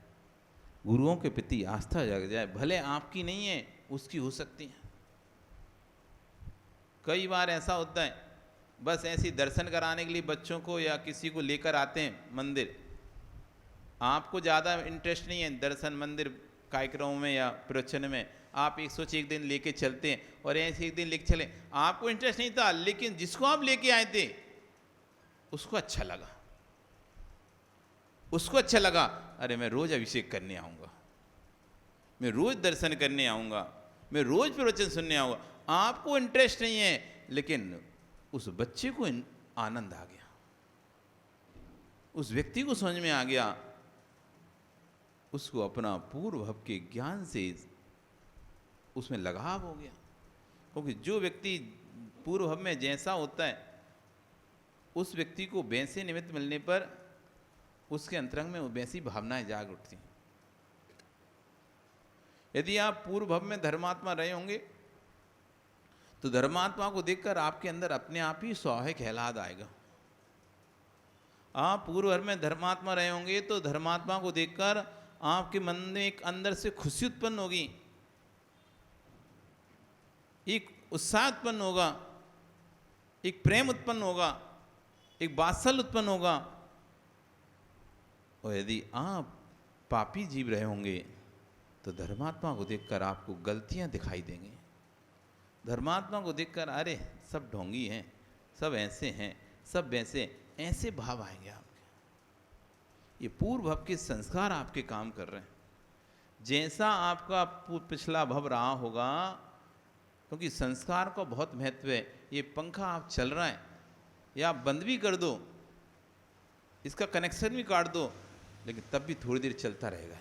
S3: गुरुओं के प्रति आस्था जाग जाए, भले आपकी नहीं है उसकी हो सकती है। कई बार ऐसा होता है, बस ऐसे दर्शन कराने के लिए बच्चों को या किसी को लेकर आते हैं मंदिर, आपको ज़्यादा इंटरेस्ट नहीं है दर्शन मंदिर कार्यक्रमों में या प्रवचन में, आप 101 दिन लेके चलते हैं और ऐसे एक दिन लेके चले, आपको इंटरेस्ट नहीं था, लेकिन जिसको आप लेके आए थे उसको अच्छा लगा, उसको अच्छा लगा, अरे मैं रोज अभिषेक करने आऊँगा, मैं रोज दर्शन करने आऊँगा, मैं रोज प्रवचन सुनने आऊँगा। आपको इंटरेस्ट नहीं है, लेकिन उस बच्चे को आनंद आ गया, उस व्यक्ति को समझ में आ गया, उसको अपना पूर्व भव के ज्ञान से उसमें लगाव हो गया। क्योंकि जो व्यक्ति पूर्व भव में जैसा होता है, उस व्यक्ति को वैसे निमित्त मिलने पर उसके अंतरंग में वैसी भावनाएं जाग उठती हैं। यदि आप पूर्व भव में धर्मात्मा रहे होंगे तो धर्मात्मा को देखकर आपके अंदर अपने आप ही स्वाभाविक आह्लाद आएगा। आप पूर्व भव में धर्मात्मा रहे होंगे तो धर्मात्मा को देखकर आपके मन में एक अंदर से खुशी उत्पन्न होगी, एक उत्साह उत्पन्न होगा, एक प्रेम उत्पन्न होगा, एक वात्सल्य उत्पन्न होगा। और यदि आप पापी जीव रहे होंगे तो धर्मात्मा को देखकर आपको गलतियां दिखाई देंगी, धर्मात्मा को देखकर अरे सब ढोंगी हैं, सब ऐसे हैं, सब वैसे, ऐसे भाव आएंगे आपके। ये पूर्व भव के संस्कार आपके काम कर रहे हैं। जैसा आपका पिछला भव रहा होगा, क्योंकि संस्कार का बहुत महत्व है। ये पंखा आप चल रहा है या आप बंद भी कर दो, इसका कनेक्शन भी काट दो, लेकिन तब भी थोड़ी देर चलता रहेगा।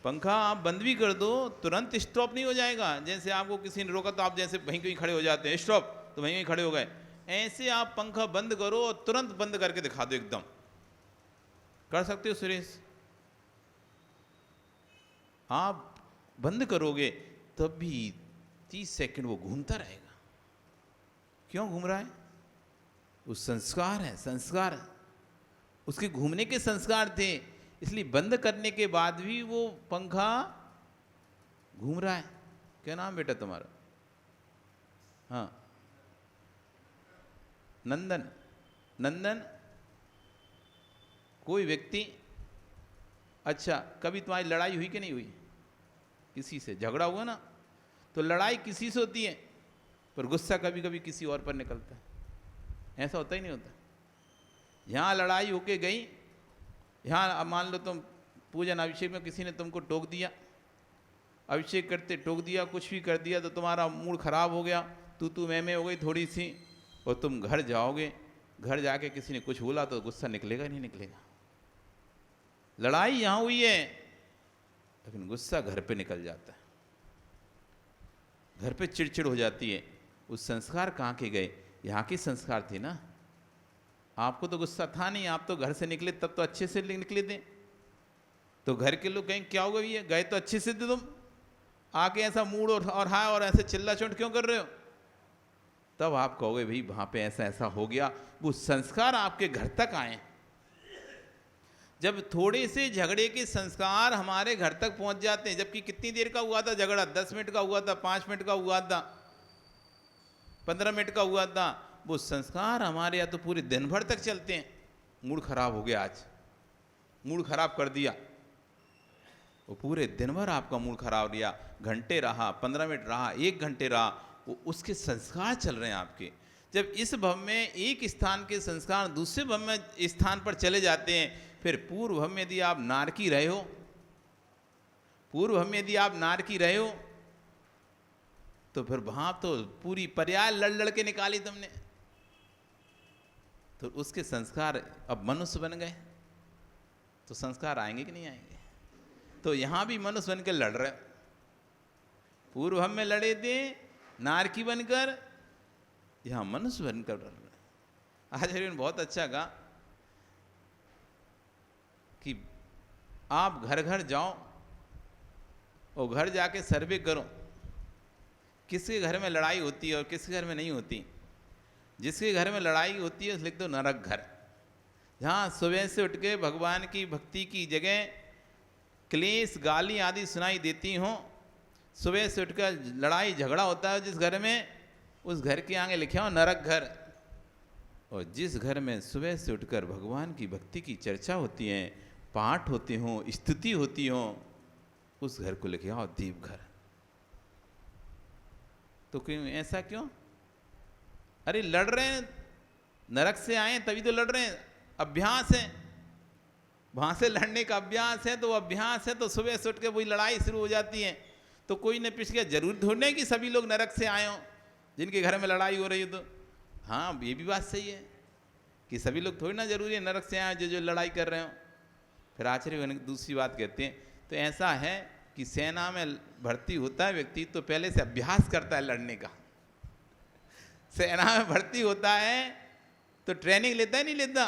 S3: पंखा आप बंद भी कर दो, तुरंत स्टॉप नहीं हो जाएगा। जैसे आपको किसी ने रोका तो आप जैसे वहीं कहीं खड़े हो जाते हैं, स्टॉप, तो वहीं खड़े हो गए। ऐसे आप पंखा बंद करो और तुरंत बंद करके दिखा दो, एकदम कर सकते हो सुरेश? आप बंद करोगे तब भी 30 सेकंड वो घूमता रहेगा। क्यों घूम रहा है? वो संस्कार है, संस्कार, उसके घूमने के संस्कार थे, इसलिए बंद करने के बाद भी वो पंखा घूम रहा है। क्या नाम बेटा तुम्हारा? हाँ, नंदन। नंदन, कोई व्यक्ति, अच्छा कभी तुम्हारी लड़ाई हुई कि नहीं हुई? किसी से झगड़ा हुआ ना, तो लड़ाई किसी से होती है, पर गुस्सा कभी कभी किसी और पर निकलता है। ऐसा होता ही नहीं होता? यहाँ लड़ाई होके गई, यहाँ मान लो तुम पूजन अभिषेक में किसी ने तुमको टोक दिया, अभिषेक करते टोक दिया, कुछ भी कर दिया, तो तुम्हारा मूड खराब हो गया, तू मैं हो गई थोड़ी सी, और तुम घर जाओगे, घर जाके किसी ने कुछ बोला तो गुस्सा निकलेगा नहीं निकलेगा? लड़ाई यहाँ हुई है, लेकिन गुस्सा घर पे निकल जाता है, घर पे चिड़चिड़ हो जाती है। उस संस्कार कहाँ के गए? यहाँ के संस्कार थे ना। आपको तो गुस्सा था नहीं, आप तो घर से निकले तब तो अच्छे से निकले थे, तो घर के लोग कहें क्या होगा, ये गए तो अच्छे से थे तुम, आके ऐसा मूड और हाँ और ऐसे चिल्ला चोट क्यों कर रहे हो, तब आप कहोगे भाई वहां पे ऐसा ऐसा हो गया। वो संस्कार आपके घर तक आए। जब थोड़े से झगड़े के संस्कार हमारे घर तक पहुंच जाते हैं, जबकि कितनी देर का हुआ था झगड़ा, 10 मिनट का हुआ था, 5 मिनट का हुआ था, 15 मिनट का हुआ था, वो संस्कार हमारे यहाँ तो पूरे दिन भर तक चलते हैं। मूड खराब हो गया, आज मूड खराब कर दिया, वो पूरे दिन भर आपका मूड खराब रहा, घंटे रहा, 15 मिनट रहा, 1 घंटे रहा, वो उसके संस्कार चल रहे हैं आपके। जब इस भव में एक स्थान के संस्कार दूसरे भव में स्थान पर चले जाते हैं, फिर पूर्व भव में यदि आप नारकी रहे हो, पूर्व भव में यदि आप नारकी रहे हो, तो फिर वहां तो पूरी पर्याय लड़ लड़ के निकाली तुमने, तो उसके संस्कार अब मनुष्य बन गए, तो संस्कार आएंगे कि नहीं आएंगे। तो यहां भी मनुष्य बनकर लड़ रहे, पूर्व हम में लड़े थे नारकी बनकर, यहां मनुष्य बनकर लड़ रहे। आचार्य ने बहुत अच्छा कहा कि आप घर घर जाओ और घर जाके सर्वे करो, किसके घर में लड़ाई होती है और किसके घर में नहीं होती। जिसके घर में लड़ाई होती है लिख दो नरक घर। जहाँ सुबह से उठ के भगवान की भक्ति की जगह क्लेश गाली आदि सुनाई देती हों, सुबह से उठकर लड़ाई झगड़ा होता है जिस घर में, उस घर के आगे लिखे हो नरक घर। और जिस घर में सुबह से उठकर भगवान की भक्ति की चर्चा होती है, पाठ होते हों, स्तुति होती हो, उस घर को लिखे हो दीप घर। तो क्यों ऐसा क्यों? अरे लड़ रहे हैं, नरक से आए तभी तो लड़ रहे हैं, अभ्यास है, वहां से लड़ने का अभ्यास है, तो अभ्यास है तो सुबह से उठ के वही लड़ाई शुरू हो जाती है। तो कोई ने पिछले जरूर ढूंढने कि सभी लोग नरक से आए हों जिनके घर में लड़ाई हो रही हो। तो हाँ ये भी बात सही है कि सभी लोग थोड़ी ना जरूरी है नरक से आए जो जो लड़ाई कर रहे हो। फिर आचार्य दूसरी बात कहते हैं, तो ऐसा है कि सेना में भर्ती होता है व्यक्ति तो पहले से अभ्यास करता है लड़ने का। सेना में भर्ती होता है तो ट्रेनिंग लेता है नहीं लेता,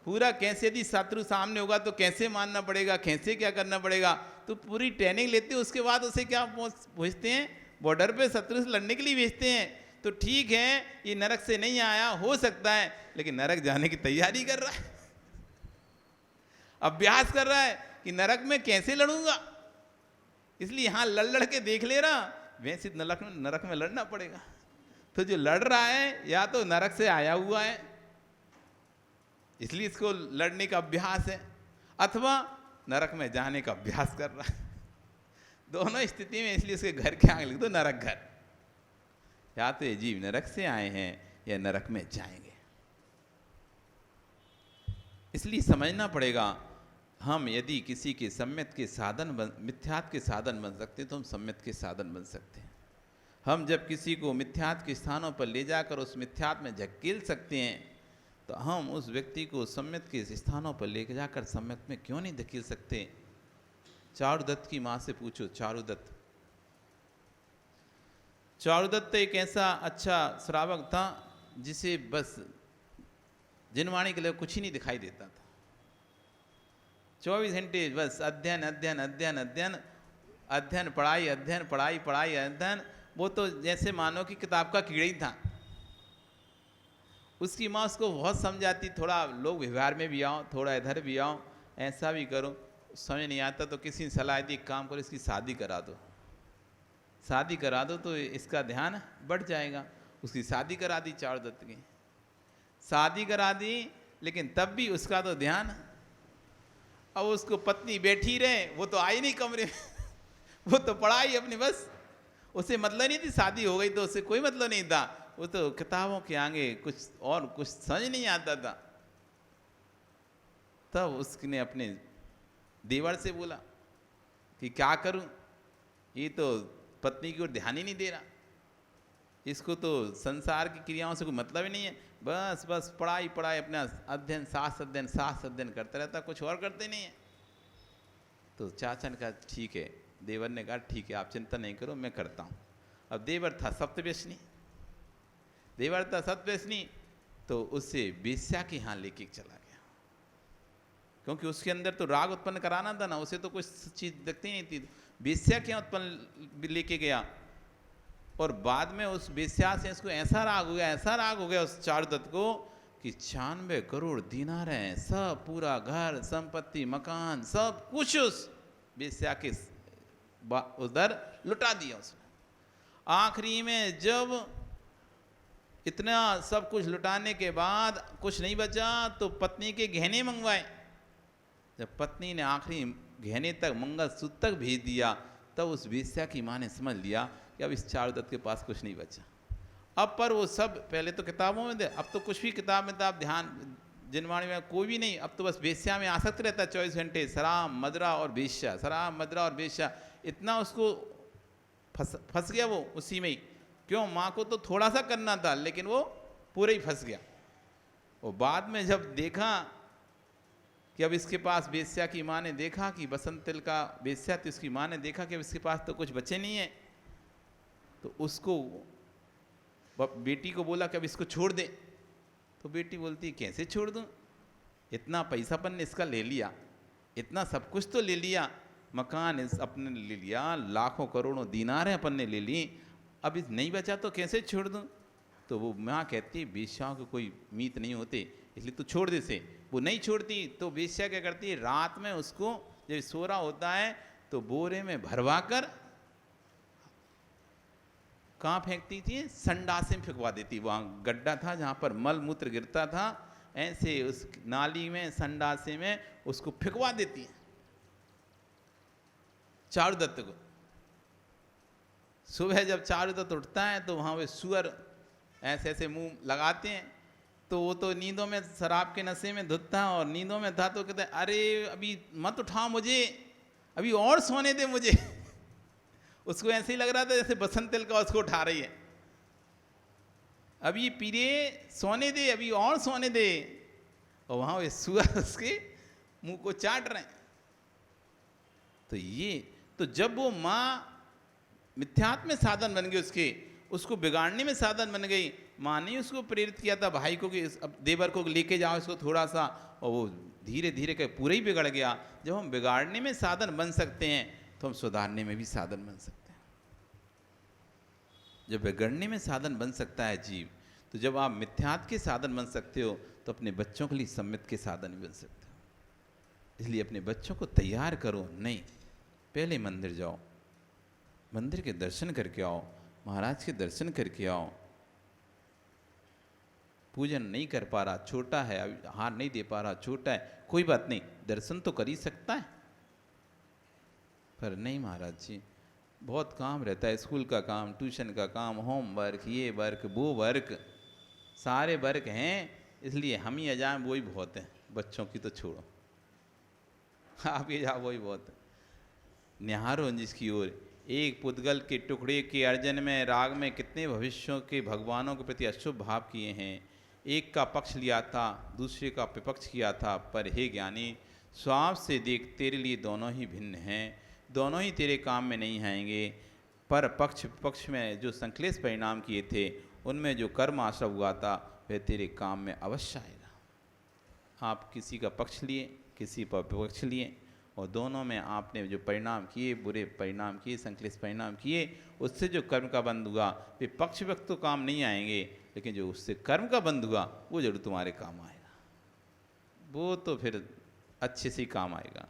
S3: पूरा कैसे यदि शत्रु सामने होगा तो कैसे मारना पड़ेगा, कैसे क्या करना पड़ेगा, तो पूरी ट्रेनिंग लेते हैं। उसके बाद उसे क्या भेजते हैं, बॉर्डर पे शत्रु से लड़ने के लिए भेजते हैं। तो ठीक है ये नरक से नहीं आया हो सकता है, लेकिन नरक जाने की तैयारी कर रहा है, अभ्यास कर रहा है कि नरक में कैसे लड़ूंगा। इसलिए यहां लड़ लड़ के देख ले रहा, वैसे नरक में लड़ना पड़ेगा। तो जो लड़ रहा है या तो नरक से आया हुआ है, इसलिए इसको लड़ने का अभ्यास है, अथवा नरक में जाने का अभ्यास कर रहा है। दोनों स्थिति में इसलिए उसके घर के आगे लिख दो नरक घर। या तो ये जीव नरक से आए हैं या नरक में जाएंगे। इसलिए समझना पड़ेगा, हम यदि किसी के सम्यत के साधन मिथ्यात के साधन बन सकते हैं तो हम सम्यत के साधन बन सकते हैं। हम जब किसी को मिथ्यात के स्थानों पर ले जाकर उस मिथ्यात में झकेल सकते हैं, तो हम उस व्यक्ति को सम्यत के स्थानों पर ले जाकर सम्यत में क्यों नहीं धकेल सकते। चारुदत्त की माँ से पूछो, चारुदत्त एक ऐसा अच्छा श्रावक था जिसे बस जिनवाणी के लिए कुछ ही नहीं दिखाई देता था। 24 घंटे बस अध्ययन अध्ययन अध्ययन अध्ययन अध्ययन, पढ़ाई अध्ययन, पढ़ाई पढ़ाई अध्ययन। वो तो जैसे मानो कि किताब का कीड़ा ही था। उसकी माँ उसको बहुत समझाती, थोड़ा लोग व्यवहार में भी आओ, थोड़ा इधर भी आओ, ऐसा भी करो। समझ नहीं आता तो किसी ने सलाह दी, काम करो इसकी शादी करा दो, शादी करा दो तो इसका ध्यान बढ़ जाएगा। उसकी शादी करा दी, चारुदत्त की शादी करा दी, लेकिन तब भी उसका तो ध्यान, अब उसको पत्नी बैठी रहे, वो तो आई नहीं कमरे में, वो तो पढ़ाई अपनी, बस उसे मतलब नहीं थी, शादी हो गई तो उसे कोई मतलब नहीं था। वो तो किताबों के आगे कुछ और कुछ समझ नहीं आता था। तब उसने अपने देवर से बोला कि क्या करूं, ये तो पत्नी की ओर ध्यान ही नहीं दे रहा, इसको तो संसार की क्रियाओं से कोई मतलब ही नहीं है, बस बस पढ़ाई पढ़ाई, अपना अध्ययन शास्त्र अध्ययन करता रहता, कुछ और करते नहीं है। तो चाचा ने कहा ठीक है, देवर ने कहा ठीक है, आप चिंता नहीं करो, मैं करता हूँ। अब देवर था सप्तव्यसनी, तो उससे वेश्या के यहाँ लेके चला गया, क्योंकि उसके अंदर तो राग उत्पन्न कराना था ना, उसे तो कुछ चीज दिखती नहीं थी। वेश्या क्या उत्पन्न लेके गया, और बाद में उस वेश्या से इसको ऐसा राग हो गया, ऐसा राग हो गया उस चारुदत्त को कि 96 करोड़ दीनार हैं, सब पूरा घर संपत्ति मकान सब कुछ उस वेश्या के उधर लुटा दिया उसने। आखिरी में जब इतना सब कुछ लुटाने के बाद कुछ नहीं बचा तो पत्नी के गहने मंगवाए। जब पत्नी ने आखिरी गहने तक मंगलसूत्र तक भेज दिया तब उस वेश्या की माँ ने समझ लिया कि अब इस चारुदत्त के पास कुछ नहीं बचा। अब पर वो सब पहले तो किताबों में थे, अब तो कुछ भी किताब में आप ध्यान जिनवाणी में कोई भी नहीं, अब तो बस वेश्या में आसक्त रहता है 24 घंटे, शराब मदरा और वेश्या, शराब मदरा और वेश्या। इतना उसको फंस गया वो उसी में ही। क्यों, माँ को तो थोड़ा सा करना था लेकिन वो पूरे ही फंस गया। और बाद में जब देखा कि अब इसके पास, वेश्या की माँ ने देखा कि बसंत तिल का वेश्या थी, उसकी माँ ने देखा कि अब इसके पास तो कुछ बचे नहीं है, तो उसको बेटी को बोला कि अब इसको छोड़ दे। तो बेटी बोलती कैसे छोड़ दूं, इतना पैसा अपन ने इसका ले लिया, इतना सब कुछ तो ले लिया, मकान इस अपने ले लिया, लाखों करोड़ों दीनार है अपन ने ले ली, अब इस नहीं बचा तो कैसे छोड़ दूं। तो वो माँ कहती वेश्याओं के कोई मीत नहीं होते इसलिए तू छोड़ दे से। वो नहीं छोड़ती तो वेश्या क्या करती है, रात में उसको जब सो रहा होता है तो बोरे में भरवा कर कहाँ फेंकती थी, संडासे में फेंकवा देती। वहाँ गड्ढा था जहाँ पर मल मूत्र गिरता था, ऐसे उस नाली में संडासे में उसको फेंकवा देती है चारुदत्त को। सुबह जब चारुदत्त उठता है तो वहाँ वे सुअर ऐसे ऐसे मुंह लगाते हैं, तो वो तो नींदों में शराब के नशे में धुतता और नींदों में था, तो कहते अरे अभी मत उठा मुझे, अभी और सोने दे मुझे। उसको ऐसे ही लग रहा था जैसे बसंत तिल का उसको उठा रही है, अभी पीरे सोने दे, अभी और सोने दे। और वहाँ वे सुअर उसके मुंह को चाट रहे हैं। तो ये तो जब वो माँ मिथ्यात्व में साधन बन गई, उसको बिगाड़ने में साधन बन गई। माँ ने उसको प्रेरित किया था भाई को कि अब देवर को लेके जाओ इसको थोड़ा सा, और वो धीरे धीरे कर पूरा ही बिगड़ गया। जब हम बिगाड़ने में साधन बन सकते हैं तो हम सुधारने में भी साधन बन सकते हैं। जब बिगड़ने में साधन बन सकता है जीव, तो जब आप मिथ्यात्व के साधन बन सकते हो तो अपने बच्चों के लिए सम्मित के साधन भी बन सकते हो। इसलिए अपने बच्चों को तैयार करो। नहीं, पहले मंदिर जाओ, मंदिर के दर्शन करके आओ, महाराज के दर्शन करके आओ। पूजन नहीं कर पा रहा, छोटा है, अभी हार नहीं दे पा रहा, छोटा है, कोई बात नहीं, दर्शन तो कर ही सकता है। पर नहीं महाराज जी, बहुत काम रहता है, स्कूल का काम, ट्यूशन का काम, होमवर्क, ये वर्क वो वर्क, सारे वर्क हैं, इसलिए हम ही अजाएं वही बहुत है। बच्चों की तो छोड़ो, आप ये जाओ वही बहुत है। निहारो जिसकी ओर, एक पुद्गल के टुकड़े के अर्जन में राग में कितने भविष्यों के भगवानों के प्रति अशुभ भाव किए हैं। एक का पक्ष लिया था, दूसरे का विपक्ष किया था, पर हे ज्ञानी स्वाब से देख तेरे लिए दोनों ही भिन्न हैं, दोनों ही तेरे काम में नहीं आएंगे। पर पक्ष विपक्ष में जो संक्लेश परिणाम किए थे, उनमें जो कर्म आश्रय हुआ था, वह तेरे काम में अवश्य आएगा। आप किसी का पक्ष लिए, किसी पर विपक्ष लिए, और दोनों में आपने जो परिणाम किए, बुरे परिणाम किए, संक्लेश परिणाम किए, उससे जो कर्म का बंध हुआ, वे पक्ष विपक्ष तो काम नहीं आएंगे, लेकिन जो उससे कर्म का बंध हुआ वो जरूर तुम्हारे काम आएगा, वो तो फिर अच्छे से ही काम आएगा।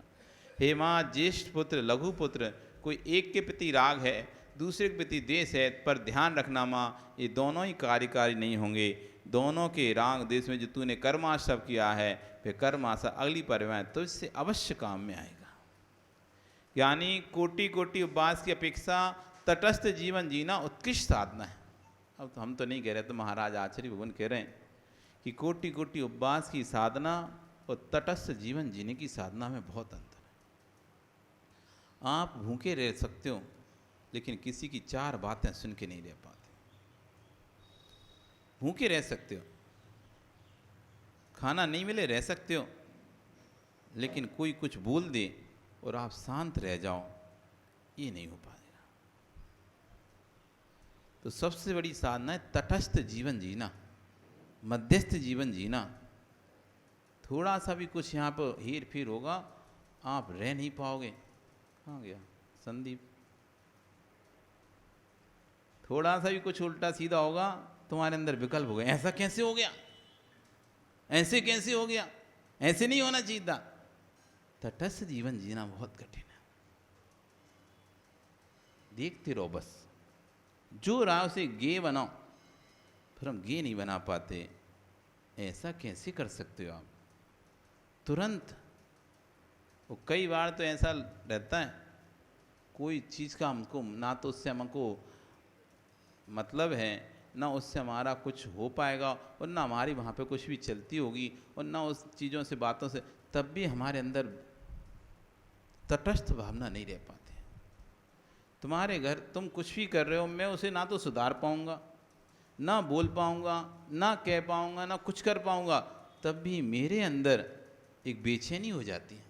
S3: हे माँ, ज्येष्ठ पुत्र लघु पुत्र, कोई एक के प्रति राग है, दूसरे के प्रति द्वेष है, पर ध्यान रखना माँ, ये दोनों ही कार्यकारी नहीं होंगे। दोनों के राग देश में जो तूने कर्माश्रय किया है, वे कर्माशय अगली परिवार तो इससे अवश्य काम में आएगा। यानी कोटि कोटि उपवास की अपेक्षा तटस्थ जीवन जीना उत्कृष्ट साधना है। अब तो हम तो नहीं कह रहे, तो महाराज आचार्य भगवान कह रहे हैं कि कोटि कोटि उपवास की साधना और तटस्थ जीवन जीने की साधना में बहुत अंतर है। आप भूखे रह सकते हो, लेकिन किसी की चार बातें सुन के नहीं रह पाते। भूखे रह सकते हो, खाना नहीं मिले रह सकते हो, लेकिन कोई कुछ बोल दे और आप शांत रह जाओ, ये नहीं हो पाएगा। तो सबसे बड़ी साधना है तटस्थ जीवन जीना, मध्यस्थ जीवन जीना। थोड़ा सा भी कुछ यहाँ पर हेर फेर होगा, आप रह नहीं पाओगे। कहाँ गया संदीप, थोड़ा सा भी कुछ उल्टा सीधा होगा तुम्हारे अंदर विकल्प हो गए, ऐसा कैसे हो गया, ऐसे कैसे हो गया, ऐसे नहीं होना चाहिए था। तटस्थ जीवन जीना बहुत कठिन है। देखते रहो बस, जो राह से गे बनाओ, फिर हम गे नहीं बना पाते। ऐसा कैसे कर सकते हो आप तुरंत? वो कई बार तो ऐसा रहता है, कोई चीज़ का हमको ना तो उससे हमको मतलब है, ना उससे हमारा कुछ हो पाएगा, और ना हमारी वहाँ पे कुछ भी चलती होगी, और ना उस चीज़ों से बातों से, तब भी हमारे अंदर तटस्थ भावना नहीं रह पाती। तुम्हारे घर तुम कुछ भी कर रहे हो, मैं उसे ना तो सुधार पाऊँगा, ना बोल पाऊँगा, ना कह पाऊँगा, ना कुछ कर पाऊँगा, तब भी मेरे अंदर एक बेचैनी हो जाती है।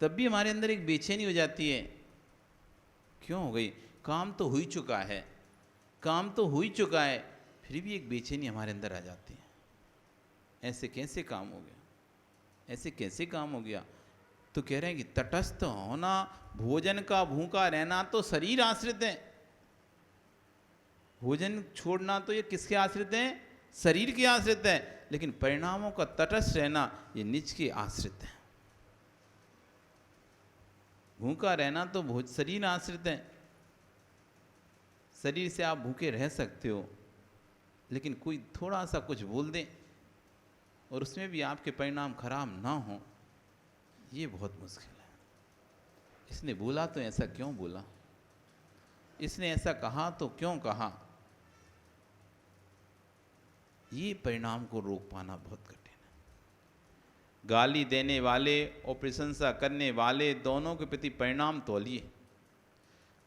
S3: तब भी हमारे अंदर एक बेचैनी हो जाती है। क्यों हो गई? काम तो हो ही चुका है, काम तो हो ही चुका है, फिर भी एक बेचैनी हमारे अंदर आ जाती है। ऐसे कैसे काम हो गया, ऐसे कैसे काम हो गया? तो कह रहे हैं कि तटस्थ होना, भोजन का भूखा रहना तो शरीर आश्रित है। भोजन छोड़ना तो ये किसके आश्रित है? शरीर के आश्रित है। लेकिन परिणामों का तटस्थ रहना ये निज के आश्रित है। भूखा रहना तो शरीर आश्रित है। शरीर से आप भूखे रह सकते हो, लेकिन कोई थोड़ा सा कुछ बोल दे और उसमें भी आपके परिणाम खराब ना हो, ये बहुत मुश्किल है। इसने बोला तो ऐसा क्यों बोला, इसने ऐसा कहा तो क्यों कहा, ये परिणाम को रोक पाना बहुत कठिन है। गाली देने वाले और प्रशंसा करने वाले दोनों के प्रति परिणाम तौलिए।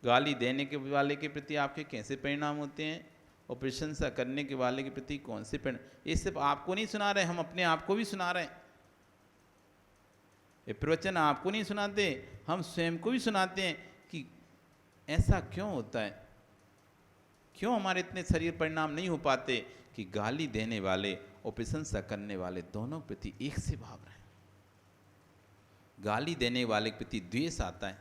S3: गाली देने के वाले के प्रति आपके कैसे परिणाम होते हैं, और प्रशंसा करने के वाले के प्रति कौन से परिणाम? ये सिर्फ आपको नहीं सुना रहे, हम अपने आप को भी सुना रहे हैं। ये प्रवचन आपको नहीं सुनाते, हम स्वयं को भी सुनाते हैं कि ऐसा क्यों होता है, क्यों हमारे इतने शरीर परिणाम नहीं हो पाते कि गाली देने वाले और प्रशंसा करने वाले दोनों के प्रति एक से भाव रहे। गाली देने वाले के प्रति द्वेष आता है,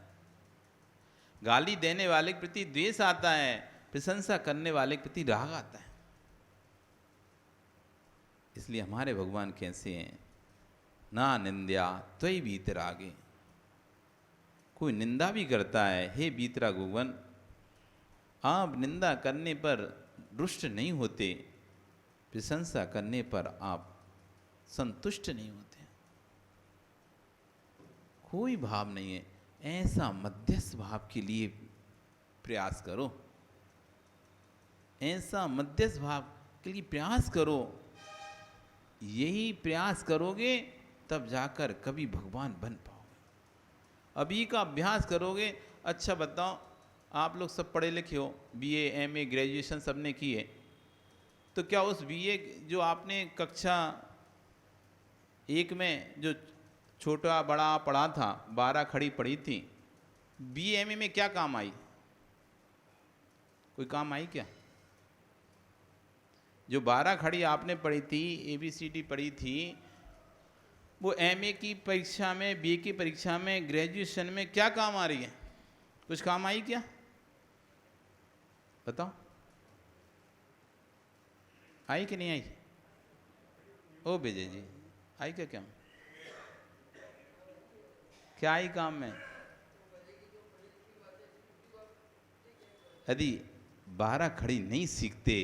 S3: गाली देने वाले के प्रति द्वेष आता है, प्रशंसा करने वाले के प्रति राग आता है। इसलिए हमारे भगवान कैसे हैं? ना निंद्या त्वयि वीतरागे। कोई निंदा भी करता है, हे वीतराग भगवान, आप निंदा करने पर रुष्ट नहीं होते, प्रशंसा करने पर आप संतुष्ट नहीं होते। कोई भाव नहीं है। ऐसा मध्यस्थ भाव के लिए प्रयास करो, ऐसा मध्यस्थ भाव के लिए प्रयास करो। यही प्रयास करोगे तब जाकर कभी भगवान बन पाओगे। अभी का अभ्यास करोगे। अच्छा बताओ, आप लोग सब पढ़े लिखे हो, बीए, एमए, ग्रेजुएशन सबने की है, तो क्या उस बीए जो आपने कक्षा 1 में जो छोटा बड़ा पढ़ा था, 12 खड़ी पढ़ी थी, बीए एमए में क्या काम आई? कोई काम आई क्या? जो 12 खड़ी आपने पढ़ी थी, ABCD पढ़ी थी, वो एमए की परीक्षा में, बीए की परीक्षा में, ग्रेजुएशन में क्या काम आ रही है? कुछ काम आई क्या? बताओ, आई कि नहीं आई? ओ विजय जी, आई क्या? क्या क्या आई काम में? यदि 12 खड़ी नहीं सीखते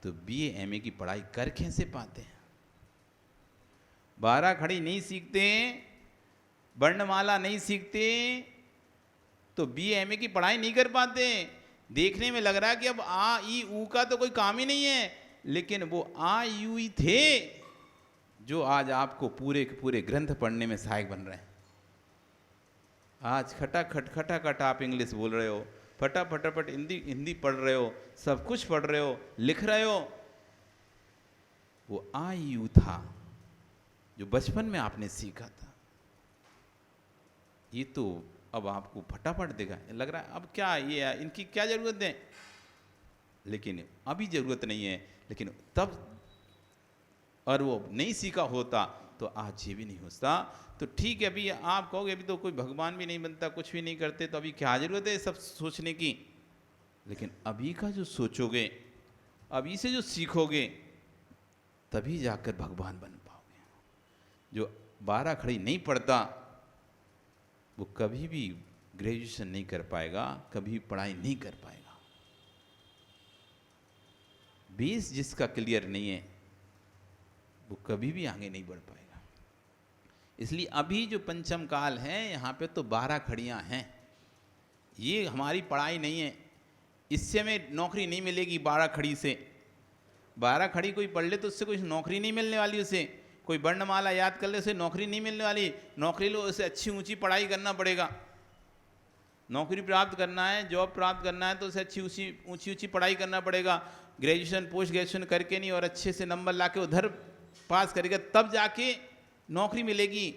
S3: तो बीए एमए की पढ़ाई कर कैसे पाते हैं? 12 खड़ी नहीं सीखते, वर्णमाला नहीं सीखते, तो बीए एमए की पढ़ाई नहीं कर पाते। देखने में लग रहा है कि अब आ ई ऊ का तो कोई काम ही नहीं है, लेकिन वो आ यू ही थे जो आज आपको पूरे के पूरे ग्रंथ पढ़ने में सहायक बन रहे हैं। आज खटाखट आप इंग्लिश बोल रहे हो, फटाफट हिंदी पढ़ रहे हो, सब कुछ पढ़ रहे हो, लिख रहे हो। वो आ यू था जो बचपन में आपने सीखा था, ये तो अब आपको फटाफट देगा। लग रहा है अब क्या ये इनकी क्या जरूरत है, लेकिन अभी जरूरत नहीं है। लेकिन तब और वो नहीं सीखा होता तो आज ये भी नहीं होता। तो तो ठीक है, अभी आप कहोगे अभी तो कोई भगवान भी नहीं बनता, कुछ भी नहीं करते, तो अभी क्या जरूरत है सब सोचने की। लेकिन अभी का जो सोचोगे, अभी से जो सीखोगे, तभी जाकर भगवान बन पाओगे। जो 12 खड़ी नहीं पढ़ता वो कभी भी ग्रेजुएशन नहीं कर पाएगा, कभी पढ़ाई नहीं कर पाएगा। बेस जिसका क्लियर नहीं है वो कभी भी आगे नहीं बढ़ पाएगा। इसलिए अभी जो पंचम काल है यहाँ पे तो 12 खड़ियाँ हैं। ये हमारी पढ़ाई नहीं है, इससे हमें नौकरी नहीं मिलेगी 12 खड़ी से। 12 खड़ी कोई पढ़ ले तो उससे कोई नौकरी नहीं मिलने वाली, उसे कोई वर्णमाला याद कर ले उसे नौकरी नहीं मिलने वाली। नौकरी लो उसे अच्छी ऊंची पढ़ाई करना पड़ेगा। नौकरी प्राप्त करना है, जॉब प्राप्त करना है तो उसे अच्छी ऊंची ऊंची पढ़ाई करना पड़ेगा। ग्रेजुएशन पोस्ट ग्रेजुएशन करके नहीं और अच्छे से नंबर ला के उधर पास करेगा तब जाके नौकरी मिलेगी।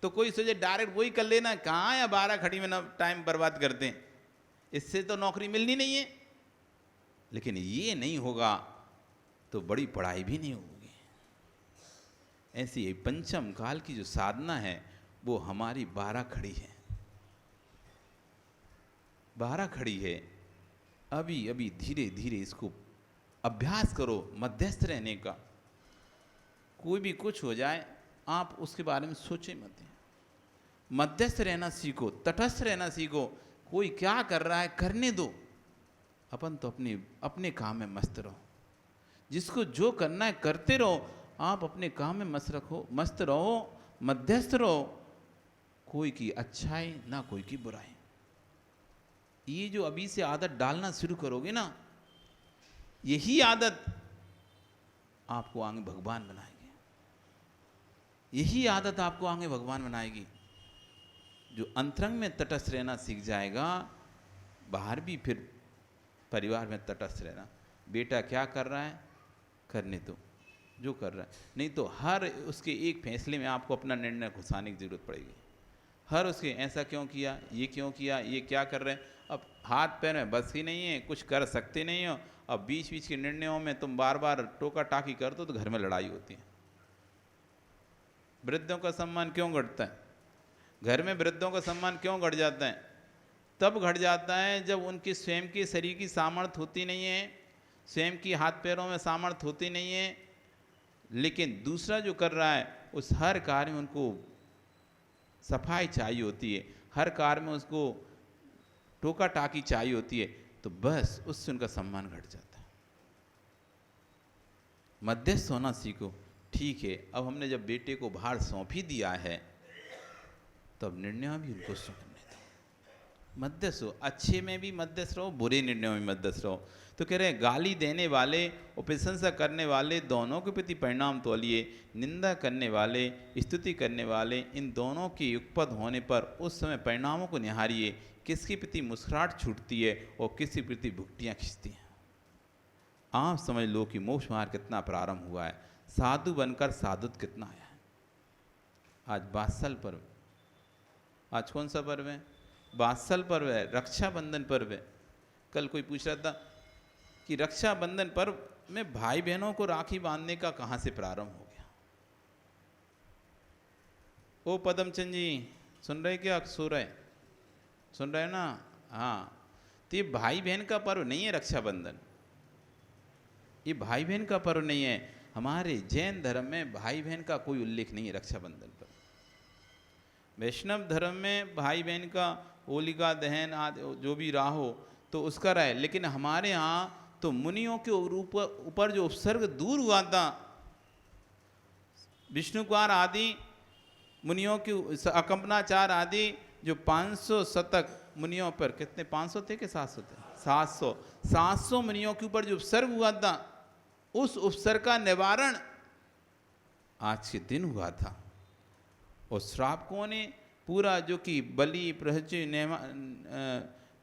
S3: तो कोई सोचे डायरेक्ट वही कर लेना, कहाँ या 12 खड़ी में ना टाइम बर्बाद करते हैं, इससे तो नौकरी मिलनी नहीं है। लेकिन ये नहीं होगा तो बड़ी पढ़ाई भी नहीं होगी। ऐसी ये पंचम काल की जो साधना है वो हमारी 12 खड़ी है। 12 खड़ी है। अभी अभी धीरे धीरे इसको अभ्यास करो मध्यस्थ रहने का। कोई भी कुछ हो जाए आप उसके बारे में सोचे मत। मध्यस्थ रहना सीखो, तटस्थ रहना सीखो। कोई क्या कर रहा है करने दो, अपन तो अपने काम में मस्त रहो। जिसको जो करना है करते रहो, आप अपने काम में मस्त रहो, मध्यस्थ रहो। कोई की अच्छाई ना कोई की बुराई। ये जो अभी से आदत डालना शुरू करोगे ना, यही आदत आपको आगे भगवान बनाएगी। यही आदत आपको आगे भगवान बनाएगी। जो अंतरंग में तटस्थ रहना सीख जाएगा, बाहर भी फिर परिवार में तटस्थ रहना। बेटा क्या कर रहा है करने दो, जो कर रहा है। नहीं तो हर उसके एक फैसले में आपको अपना निर्णय घुसाने की जरूरत पड़ेगी। हर उसके ऐसा क्यों किया, ये क्यों किया, ये क्या कर रहे हैं। अब हाथ पैर में बस ही नहीं है, कुछ कर सकते नहीं हो। अब बीच बीच के निर्णयों में तुम बार बार टोका टाकी कर दो तो घर में लड़ाई होती है। वृद्धों का सम्मान क्यों घटता है, घर में वृद्धों का सम्मान क्यों घट जाता है। तब घट जाता है जब उनकी स्वयं की शरीर की सामर्थ्य होती नहीं है, स्वयं की हाथ पैरों में सामर्थ्य होती नहीं है। लेकिन दूसरा जो कर रहा है उस हर कार्य में उनको सफाई चाहिए होती है, हर कार्य में उसको टोका टाकी चाहिए होती है, तो बस उससे उनका सम्मान घट जाता है। मध्यस्थ होना सीखो। ठीक है, अब हमने जब बेटे को भार सौंप ही दिया है तो अब निर्णय भी उनको सुनने दो। मध्यस्थ हो, अच्छे में भी मध्यस्थ रहो, बुरे निर्णयों में मध्यस्थ रहो। तो कह रहे हैं गाली देने वाले और प्रशंसा करने वाले दोनों के प्रति परिणाम तौलिए। निंदा करने वाले स्तुति करने वाले इन दोनों के युगपद होने पर उस समय परिणामों को निहारिए। किसके प्रति मुस्कुराहट छूटती है और किसके प्रति भुगटियाँ खिंचती हैं। आप समझ लो कि मोक्ष मार्ग कितना प्रारंभ हुआ है, साधु बनकर साधुत्व कितना आया है। आज वात्सल पर्व, आज कौन सा पर्व है, वात्सल पर्व है, रक्षाबंधन पर्व है। कल कोई पूछ रहा था कि रक्षाबंधन पर्व में भाई बहनों को राखी बांधने का कहाँ से प्रारंभ हो गया। ओ पदमचंद जी सुन रहे क्या, सो रहे, सुन रहे ना। हाँ, तो ये भाई बहन का पर्व नहीं है रक्षाबंधन, ये भाई बहन का पर्व नहीं है। हमारे जैन धर्म में भाई बहन का कोई उल्लेख नहीं है रक्षाबंधन पर। वैष्णव धर्म में भाई बहन का होलिका दहन आदि जो भी रहा हो तो उसका रहा है। लेकिन हमारे यहाँ तो मुनियों के ऊपर जो उपसर्ग दूर हुआ था, विष्णु कुमार आदि मुनियों की अकंपनाचार आदि जो 500 शतक मुनियों पर, कितने 500 थे कि 700 थे, 700 मुनियों के ऊपर जो उपसर्ग हुआ था, उस उपसर्ग का निवारण आज के दिन हुआ था। और श्रावकों ने पूरा जो कि बलि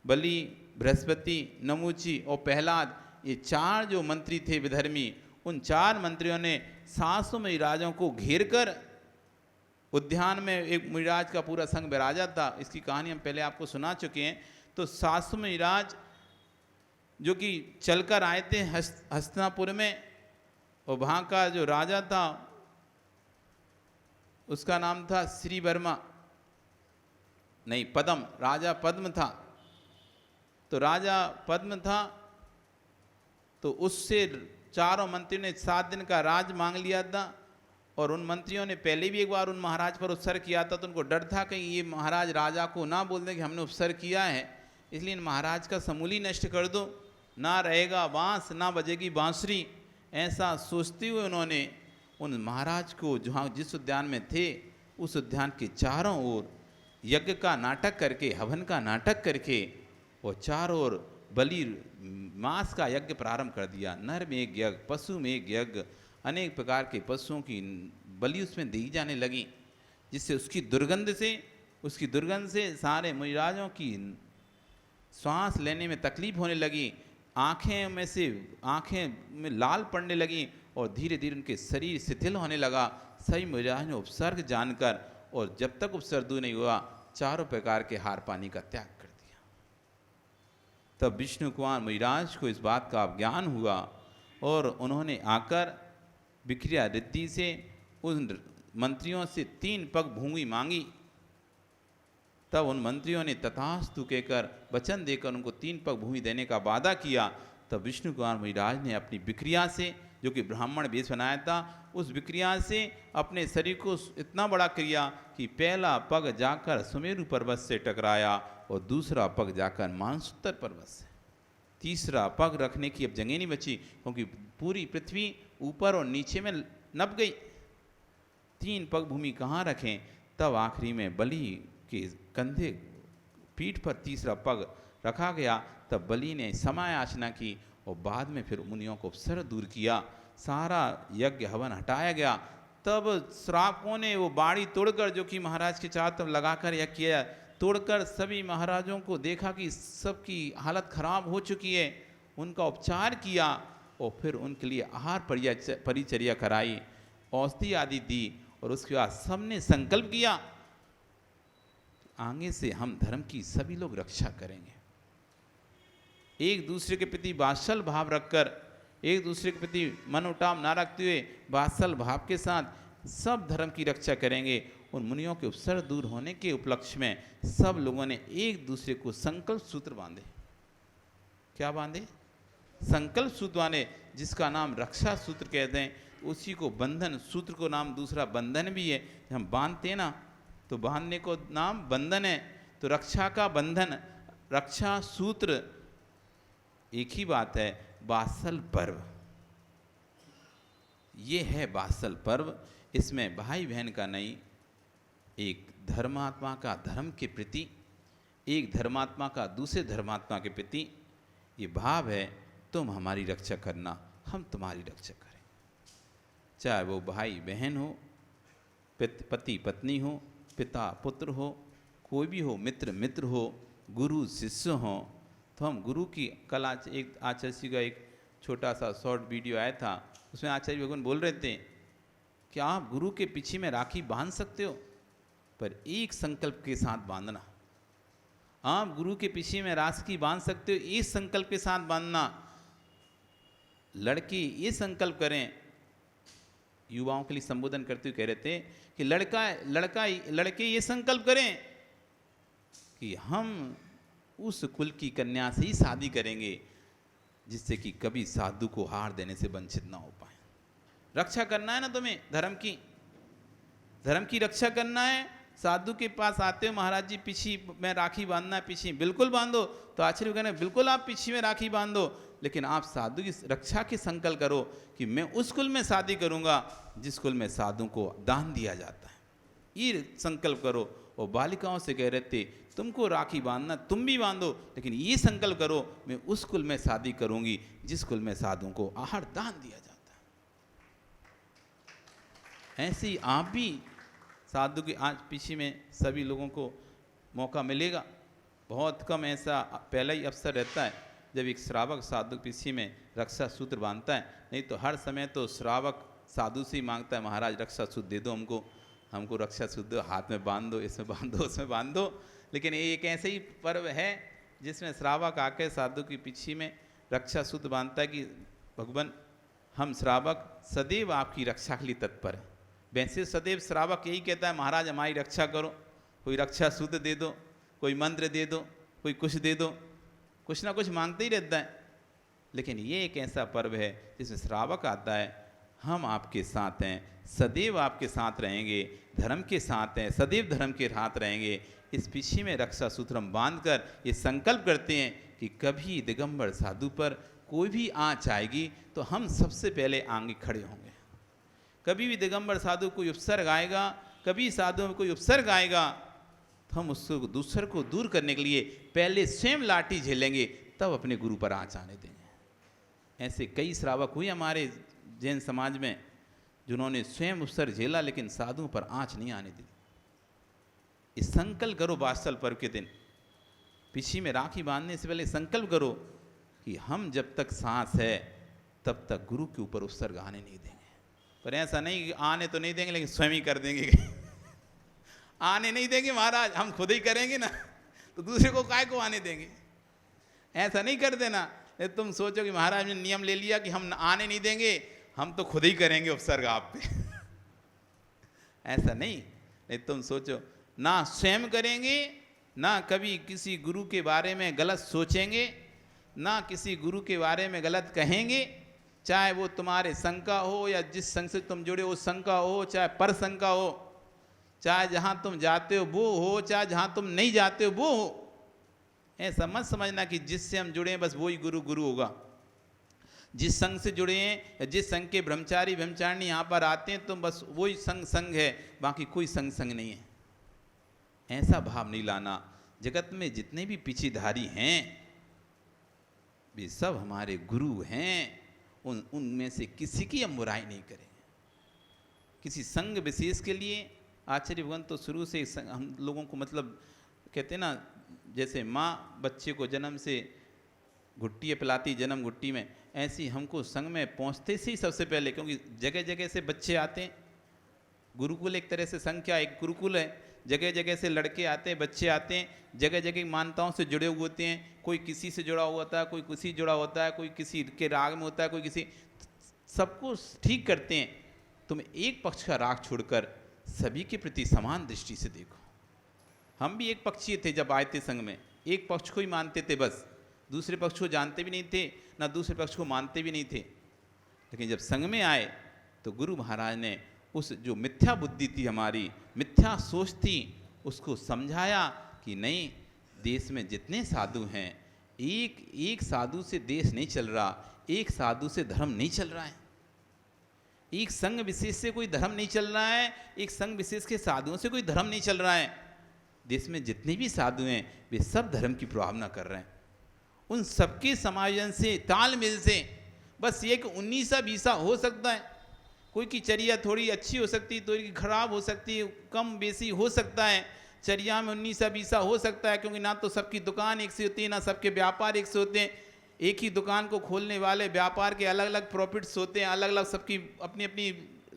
S3: बलि बृहस्पति नमूची और प्रहलाद, ये 4 जो मंत्री थे विधर्मी, उन 4 मंत्रियों ने 700 मुनिराजों को घेर कर, उद्यान में एक मुनिराज का पूरा संघ विराजा था। इसकी कहानी हम पहले आपको सुना चुके हैं। तो 700 मुनिराज जो कि चलकर आए थे हस्तिनापुर में, और वहाँ का जो राजा था उसका नाम था श्री वर्मा, नहीं पद्म, राजा पद्म था। तो राजा पद्म था तो उससे चारों मंत्रियों ने 7 दिन का राज मांग लिया था। और उन मंत्रियों ने पहले भी एक बार उन महाराज पर उपसर्ग किया था, तो उनको डर था कि ये महाराज राजा को ना बोल दें कि हमने उपसर्ग किया है, इसलिए इन महाराज का समूल ही नष्ट कर दो, ना रहेगा बांस ना बजेगी बांसुरी। ऐसा सोचते हुए उन्होंने उन महाराज को जहाँ जिस उद्यान में थे उस उद्यान के चारों ओर यज्ञ का नाटक करके, हवन का नाटक करके और चारों ओर बलि मांस का यज्ञ प्रारंभ कर दिया। नर में एक यज्ञ, पशु में एक यज्ञ, अनेक प्रकार के पशुओं की बलि उसमें दी जाने लगी, जिससे उसकी दुर्गंध से सारे मुनिराजों की सांस लेने में तकलीफ होने लगी, आँखें में लाल पड़ने लगी और धीरे धीरे उनके शरीर शिथिल होने लगा। सभी मुनिराज ने उपसर्ग जानकर, और जब तक उपसर्ग दूर नहीं हुआ, चारों प्रकार के हार पानी का त्याग कर दिया। तब विष्णु कुमार मुनिराज को इस बात का ज्ञान हुआ और उन्होंने आकर विक्रिया रिद्धि से उन मंत्रियों से 3 पग भूमि मांगी। तब उन मंत्रियों ने तथास्तु कहकर वचन देकर उनको 3 पग भूमि देने का वादा किया। तब विष्णु कुमार मुनिराज ने अपनी विक्रिया से, जो कि ब्राह्मण वेश बनाया था, उस विक्रिया से अपने शरीर को इतना बड़ा किया कि पहला पग जाकर सुमेरु पर्वत से टकराया और दूसरा पग जाकर मानसोत्तर पर्वत से। तीसरा पग रखने की अब जगह नहीं बची, क्योंकि पूरी पृथ्वी ऊपर और नीचे में नप गई। 3 पग भूमि कहाँ रखें? तब आखिरी में बलि के कंधे पीठ पर तीसरा पग रखा गया। तब बलि ने समय याचना की और बाद में फिर मुनियों को उपसर्ग दूर किया, सारा यज्ञ हवन हटाया गया। तब श्रावकों ने वो बाड़ी तोड़कर, जो कि महाराज के चारों तरफ लगाकर यज्ञ किया, तोड़कर सभी महाराजों को देखा कि सबकी हालत खराब हो चुकी है, उनका उपचार किया और फिर उनके लिए आहार परिचर्या कराई, औषधि आदि दी। और उसके बाद सबने संकल्प किया आगे से हम धर्म की सभी लोग रक्षा करेंगे। एक दूसरे के प्रति वात्सल भाव रखकर, एक दूसरे के प्रति मन उठाव ना रखते हुए वात्सल भाव के साथ सब धर्म की रक्षा करेंगे। उन मुनियों के उपसर्ग दूर होने के उपलक्ष्य में सब लोगों ने एक दूसरे को संकल्प सूत्र बांधे। क्या बांधे? संकल्प सूत्र बांधे, जिसका नाम रक्षा सूत्र कहते हैं। उसी को बंधन सूत्र को नाम दूसरा बंधन भी है। हम बांधते हैं ना, तो बांधने को नाम बंधन है। तो रक्षा का बंधन, रक्षा सूत्र एक ही बात है। वात्सल पर्व, ये है वात्सल पर्व। इसमें भाई बहन का नहीं, एक धर्मात्मा का धर्म के प्रति, एक धर्मात्मा का दूसरे धर्मात्मा के प्रति ये भाव है, तुम हमारी रक्षा करना, हम तुम्हारी रक्षा करें। चाहे वो भाई बहन हो, पति पत्नी हो, पिता पुत्र हो, कोई भी हो, मित्र मित्र हो, गुरु शिष्य हो। तो हम गुरु की कल एक आचार्य जी का एक छोटा सा शॉर्ट वीडियो आया था, उसमें आचार्य भगवान बोल रहे थे कि आप गुरु के पीछे में राखी बांध सकते हो, पर एक संकल्प के साथ बांधना। आप गुरु के पीछे में राखी बांध सकते हो, इस संकल्प के साथ बांधना। लड़के ये संकल्प करें, युवाओं के लिए संबोधन करते हुए कह रहे थे कि लड़के ये संकल्प करें कि हम उस कुल की कन्या से ही शादी करेंगे जिससे कि कभी साधु को हार देने से वंचित ना हो पाए। रक्षा करना है ना तुम्हें, धर्म की रक्षा करना है। साधु के पास आते हो, महाराज जी पीछे में राखी बांधना है, पीछे बिल्कुल बांधो। तो आचार्य कहना बिल्कुल आप पीछे में राखी बांधो, लेकिन आप साधु की रक्षा के संकल्प करो कि मैं उस कुल में शादी करूंगा जिस कुल में साधु को दान दिया जाता है। ये संकल्प करो। और बालिकाओं से कह रहे थे तुमको राखी बांधना, तुम भी बांधो, लेकिन ये संकल्प करो मैं उस कुल में शादी करूंगी जिस कुल में साधु को आहार दान दिया जाता है। ऐसे ही आप भी साधु के आज पीछे में सभी लोगों को मौका मिलेगा। बहुत कम ऐसा पहला ही अवसर रहता है जब एक श्रावक साधु पीछे में रक्षा सूत्र बांधता है, नहीं तो हर समय तो श्रावक साधु से ही मांगता है महाराज रक्षा सूत्र दे दो, हमको रक्षा सूत्र हाथ में बांध दो, इसमें बांध दो, उसमें बांध दो। लेकिन ये एक ऐसे ही पर्व है जिसमें श्रावक आके साधु की पीछे में रक्षा सूत्र बांधता है कि भगवान हम श्रावक सदैव आपकी रक्षा के लिए तत्पर हैं, वैसे सदैव श्रावक यही कहता है महाराज हमारी रक्षा करो, कोई रक्षा सूत्र दे दो, कोई मंत्र दे दो, कोई कुछ दे दो, कुछ ना कुछ मांगते ही रहता है। लेकिन ये एक ऐसा पर्व है जिसमें श्रावक आता है, हम आपके साथ हैं, सदैव आपके साथ रहेंगे, धर्म के साथ हैं, सदैव धर्म के साथ रहेंगे। इस पीछे में रक्षा सूत्र हम बांध कर ये संकल्प करते हैं कि कभी दिगंबर साधु पर कोई भी आँच आएगी तो हम सबसे पहले आगे खड़े होंगे। कभी भी दिगंबर साधु कोई उपसर्ग आएगा, कभी साधु में कोई उपसर्ग आएगा, तो हम उसको दूसरे को दूर करने के लिए पहले स्वयं लाठी झेलेंगे, तब अपने गुरु पर आँच आने देंगे। ऐसे कई श्रावक हुए हमारे जैन समाज में जिन्होंने स्वयं उपसर्ग झेला लेकिन साधुओं पर आँच नहीं आने दी। इस संकल्प करो वात्सल पर्व के दिन, पीछे में राखी बांधने से पहले संकल्प करो कि हम जब तक सांस है तब तक गुरु के ऊपर उपसर्ग आने नहीं देंगे। पर ऐसा नहीं कि आने तो नहीं देंगे लेकिन स्वयं ही कर देंगे आने नहीं देंगे महाराज, हम खुद ही करेंगे ना, तो दूसरे को काय को आने देंगे। ऐसा नहीं कर देना। तुम सोचो कि महाराज ने नियम ले लिया कि हम आने नहीं देंगे, हम तो खुद ही करेंगे उपसर्ग आप पे ऐसा नहीं। तुम सोचो ना स्वयं करेंगे, ना कभी किसी गुरु के बारे में गलत सोचेंगे, ना किसी गुरु के बारे में गलत कहेंगे, चाहे वो तुम्हारे संघ का हो या जिस संघ से तुम जुड़े उस संघ का हो, चाहे पर संघ का हो, चाहे जहाँ तुम जाते हो वो हो, चाहे जहाँ तुम नहीं जाते हो वो हो। ऐसा मत समझना कि जिससे हम जुड़े हैं बस वही गुरु गुरु होगा। जिस संघ से जुड़े हैं, जिस संघ के ब्रह्मचारी ब्रह्मचारिणी यहाँ पर आते हैं तो बस वही संघ है, बाकी कोई संघ नहीं है। ऐसा भाव नहीं लाना। जगत में जितने भी पीछेधारी हैं वे सब हमारे गुरु हैं, उनमें से किसी की हम बुराई नहीं करें। किसी संघ विशेष के लिए आचार्य भगवान तो शुरू से हम लोगों को मतलब कहते हैं ना, जैसे माँ बच्चे को जन्म से घुट्टी पिलाती जन्म घुट्टी में, ऐसी हमको संघ में पहुँचते से ही सबसे पहले, क्योंकि जगह जगह से बच्चे आते हैं। गुरुकुल एक तरह से संघ क्या एक गुरुकुल है, जगह जगह से लड़के आते हैं, बच्चे आते हैं, जगह जगह मान्यताओं से जुड़े हुए होते हैं। कोई किसी से जुड़ा हुआ होता है, कोई किसी जुड़ा होता है, कोई किसी के राग में होता है, कोई किसी, सबको ठीक करते हैं। तुम एक पक्ष का राग छोड़कर सभी के प्रति समान दृष्टि से देखो। हम भी एक पक्षीय थे जब आए थे संघ में, एक पक्ष को ही मानते थे बस, दूसरे पक्ष को जानते भी नहीं थे, ना दूसरे पक्ष को मानते भी नहीं थे। लेकिन जब संघ में आए तो गुरु महाराज ने उस जो मिथ्या बुद्धि थी हमारी, मिथ्या सोच थी, उसको समझाया कि नहीं, देश में जितने साधु हैं, एक एक साधु से देश नहीं चल रहा, एक साधु से धर्म नहीं चल रहा है, एक संघ विशेष से कोई धर्म नहीं चल रहा है, एक संघ विशेष के साधुओं से कोई धर्म नहीं चल रहा है। देश में जितने भी साधु हैं वे सब धर्म की प्रभावना कर रहे हैं। उन सबके समायोजन से, तालमेल से, बस ये कि 19-20 हो सकता है, कोई की चर्या थोड़ी अच्छी हो सकती है, थोड़ी की खराब हो सकती है, कम बेसी हो सकता है, चर्या में 19-20 हो सकता है, क्योंकि ना तो सबकी दुकान एक से होती है, ना सबके व्यापार एक से होते हैं। एक ही दुकान को खोलने वाले व्यापार के अलग अलग प्रॉफिट्स होते हैं, अलग अलग सबकी अपनी अपनी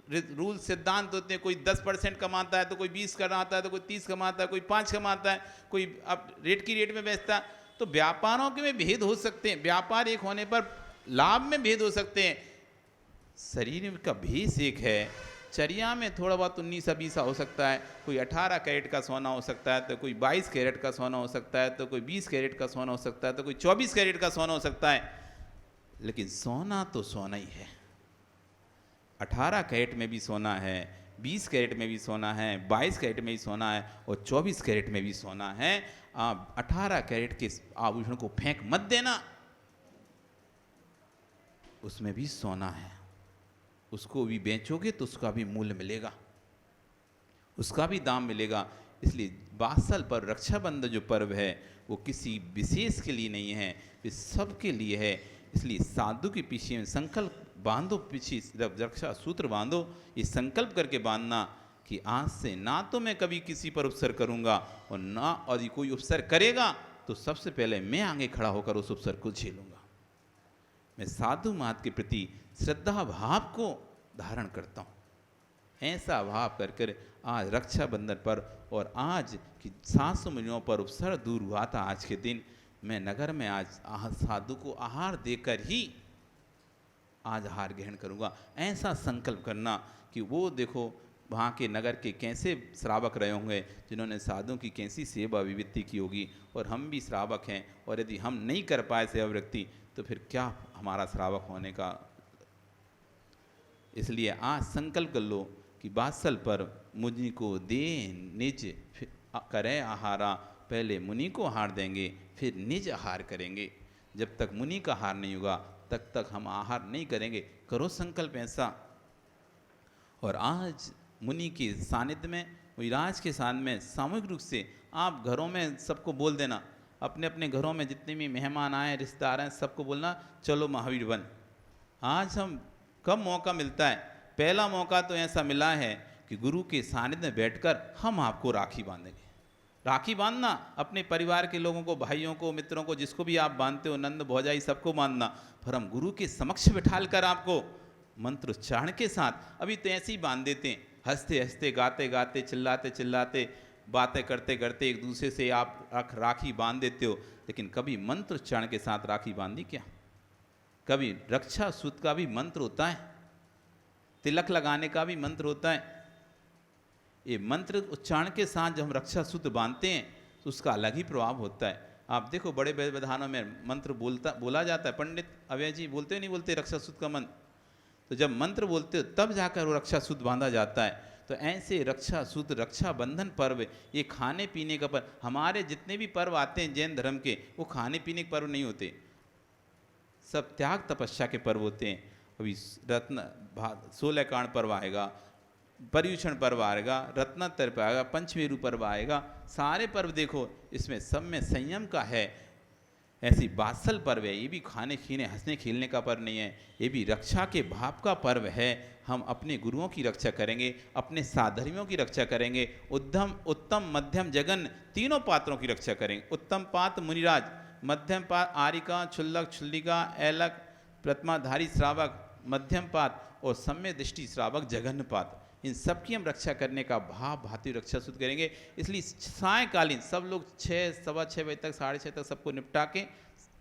S3: रूल सिद्धांत होते हैं। कोई 10% कमाता है तो कोई 20 कमाता है, तो कोई 30 कमाता है, कोई 5 कमाता है, कोई अब रेट की रेट में बेचता है। तो व्यापारों के में भेद हो सकते हैं, व्यापार एक होने पर लाभ में भेद हो सकते हैं। शरीर का भेष एक है, चर्या में थोड़ा बहुत 19-20 हो सकता है, कोई 18 कैरेट का सोना हो सकता है, तो कोई 22 कैरेट का सोना हो सकता है, तो कोई 20 कैरेट का सोना हो सकता है, तो कोई 24 कैरेट का सोना हो सकता है। लेकिन सोना तो सोना ही है। 18 कैरेट में भी सोना है, 20 कैरेट में भी सोना है, 22 कैरेट में भी सोना है, और 24 कैरेट में भी सोना है। आप 18 कैरेट के आभूषण को फेंक मत देना, उसमें भी सोना है, उसको भी बेचोगे तो उसका भी मूल्य मिलेगा, उसका भी दाम मिलेगा। इसलिए वात्सल पर रक्षाबंधन जो पर्व है वो किसी विशेष के लिए नहीं है, ये सबके लिए है। इसलिए साधु के पीछे में संकल्प बांधो, पीछे रक्षा सूत्र बांधो, ये संकल्प करके बांधना कि आज से ना तो मैं कभी किसी पर उपसर करूंगा, और ना और ये कोई उपसर करेगा तो सबसे पहले मैं आगे खड़ा होकर उस उपसर को झेलूंगा। मैं साधु महात्मा के प्रति श्रद्धा भाव को धारण करता हूँ। ऐसा भाव कर कर आज रक्षाबंधन पर और आज की 700 मिलियों पर उपसर दूर हुआ था, आज के दिन मैं नगर में आज साधु को आहार देकर ही आज आहार ग्रहण करूँगा। ऐसा संकल्प करना कि वो देखो वहाँ के नगर के कैसे श्रावक रहे होंगे जिन्होंने साधुओं की कैसी सेवा विविधि की होगी, और हम भी श्रावक हैं, और यदि हम नहीं कर पाए सेवा वृत्ति तो फिर क्या हमारा श्रावक होने का। इसलिए आज संकल्प कर लो कि वात्सल पर मुनि को दे निज करे आहारा, पहले मुनि को आहार देंगे फिर निज आहार करेंगे। जब तक मुनि का आहार नहीं होगा तब तक हम आहार नहीं करेंगे। करो संकल्प ऐसा। और आज मुनि के सानिध्य में, विराज के साथ में सामूहिक रूप से आप घरों में सबको बोल देना, अपने अपने घरों में जितने भी मेहमान आए, रिश्तेदार हैं, सबको बोलना चलो महावीर बन। आज हम कब मौका मिलता है, पहला मौका तो ऐसा मिला है कि गुरु के सानिध्य में बैठकर हम आपको राखी बांधेंगे। राखी बांधना अपने परिवार के लोगों को, भाइयों को, मित्रों को, जिसको भी आप बांधते हो, नंद भौजाई सबको बांधना, पर हम गुरु के समक्ष बिठाल कर आपको मंत्र उच्चारण के साथ अभी तो ऐसे ही बांध देते हैं, हंसते हंसते, गाते गाते, चिल्लाते चिल्लाते, बातें करते करते एक दूसरे से आप राखी बांध देते हो। लेकिन कभी मंत्र उच्चारण के साथ राखी बांधी क्या? कभी रक्षा सूत्र का भी मंत्र होता है, तिलक लगाने का भी मंत्र होता है। ये मंत्र उच्चारण के साथ जब हम रक्षा सूत्र बांधते हैं तो उसका अलग ही प्रभाव होता है। आप देखो बड़े बड़े विधानों में मंत्र बोला जाता है, पंडित अवय जी बोलते नहीं बोलते रक्षा सूत्र का मंत्र, तो जब मंत्र बोलते हो तब जाकर वो रक्षा सूत्र बांधा जाता है। तो ऐसे रक्षा सूत्र, रक्षाबंधन पर्व, ये खाने पीने का पर्व। हमारे जितने भी पर्व आते हैं जैन धर्म के, वो खाने पीने के पर्व नहीं होते, सब त्याग तपस्या के पर्व होते हैं। अभी रत्न 16 कांड पर्व आएगा, पर्युषण पर्व आएगा, रत्नोत्तर पर्व आएगा, पंचमेरु पर्व आएगा, सारे पर्व देखो इसमें सब में संयम का है। ऐसी वात्सल पर्व है, ये भी खाने पीने हंसने खेलने का पर्व नहीं है, ये भी रक्षा के भाव का पर्व है। हम अपने गुरुओं की रक्षा करेंगे, अपने साधर्मियों की रक्षा करेंगे, उत्तम मध्यम जगन तीनों पात्रों की रक्षा करेंगे। उत्तम पात्र मुनिराज, मध्यम पात्र आरिका, क्षुल्लक, क्षुल्लिका, ऐलक, प्रतिमाधारी श्रावक, मध्यम पात्र और सम्य दृष्टि श्रावक, जघन्य पात्र, इन सब की हम रक्षा करने का भाव भांति रक्षा सूत्र करेंगे। इसलिए सायकालीन सब लोग 6, सवा 6 बजे तक, 6:30 तक सबको निपटा के,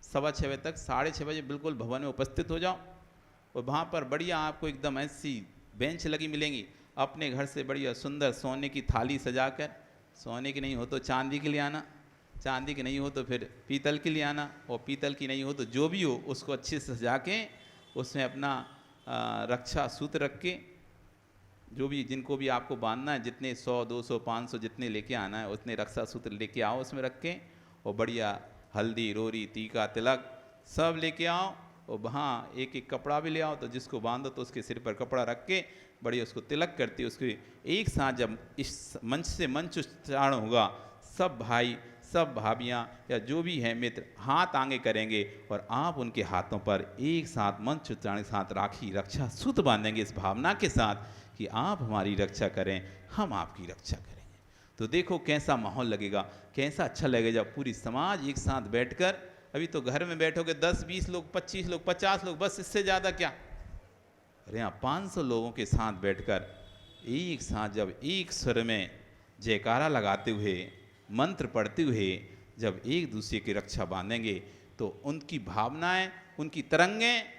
S3: सवा 6 बजे तक, 6:30 बजे बिल्कुल भवन में उपस्थित हो जाओ। और वहाँ पर बढ़िया आपको एकदम ऐसी बेंच लगी मिलेंगी, अपने घर से बढ़िया सुंदर सोने की थाली सजाकर, सोने की नहीं हो तो चांदी के लिए आना, चांदी की नहीं हो तो फिर पीतल के लिए आना, और पीतल की नहीं हो तो जो भी हो उसको अच्छे से सजा के उसमें अपना रक्षा सूत्र रख के, जो भी जिनको भी आपको बांधना है, जितने 100, 200, 500 जितने लेके आना है उतने रक्षा सूत्र लेके आओ उसमें रख के, और बढ़िया हल्दी, रोरी, टीका, तिलक सब लेके आओ। और वहाँ एक एक कपड़ा भी ले आओ, तो जिसको बांधो तो उसके सिर पर कपड़ा रख के बढ़िया उसको तिलक करती है। उसके एक साथ जब इस मंच से मंच उच्चारण होगा, सब भाई, सब भाभियाँ या जो भी हैं मित्र हाथ आगे करेंगे और आप उनके हाथों पर एक साथ मंच उच्चारण के साथ राखी रक्षा सूत्र बांधेंगे, इस भावना के साथ कि आप हमारी रक्षा करें, हम आपकी रक्षा करेंगे। तो देखो कैसा माहौल लगेगा, कैसा अच्छा लगेगा जब पूरी समाज एक साथ बैठकर। अभी तो घर में बैठोगे 10, 20 लोग, 25 लोग, 50 लोग, बस इससे ज़्यादा क्या। अरे यहाँ 500 लोगों के साथ बैठकर एक साथ जब एक स्वर में जयकारा लगाते हुए, मंत्र पढ़ते हुए जब एक दूसरे की रक्षा बांधेंगे तो उनकी भावनाएं, उनकी तरंगें,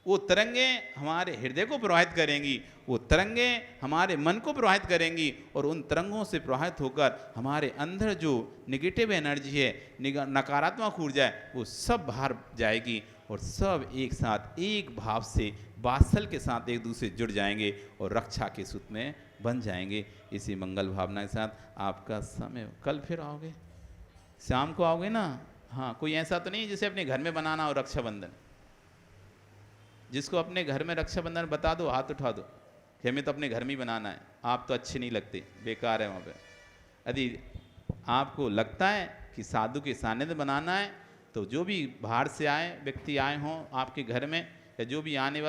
S3: वो तरंगें हमारे हृदय को प्रभावित करेंगी, वो तरंगें हमारे मन को प्रभावित करेंगी, और उन तरंगों से प्रभावित होकर हमारे अंदर जो निगेटिव एनर्जी है, नकारात्मक ऊर्जा है, वो सब बाहर जाएगी और सब एक साथ एक भाव से वात्सल के साथ एक दूसरे जुड़ जाएंगे और रक्षा के सूत्र में बन जाएंगे। इसी मंगल भावना के साथ आपका समय, कल फिर आओगे, शाम को आओगे ना? हाँ, कोई ऐसा तो नहीं जिसे अपने घर में बनाना हो रक्षाबंधन। जिसको अपने घर में रक्षाबंधन बता दो, हाथ उठा दो कि हमें तो अपने घर में ही बनाना है। आप तो अच्छे नहीं लगते, बेकार है वहाँ पे। यदि आपको लगता है कि साधु के सानिध्य बनाना है तो जो भी बाहर से आए व्यक्ति आए हों आपके घर में, या जो भी आने वाले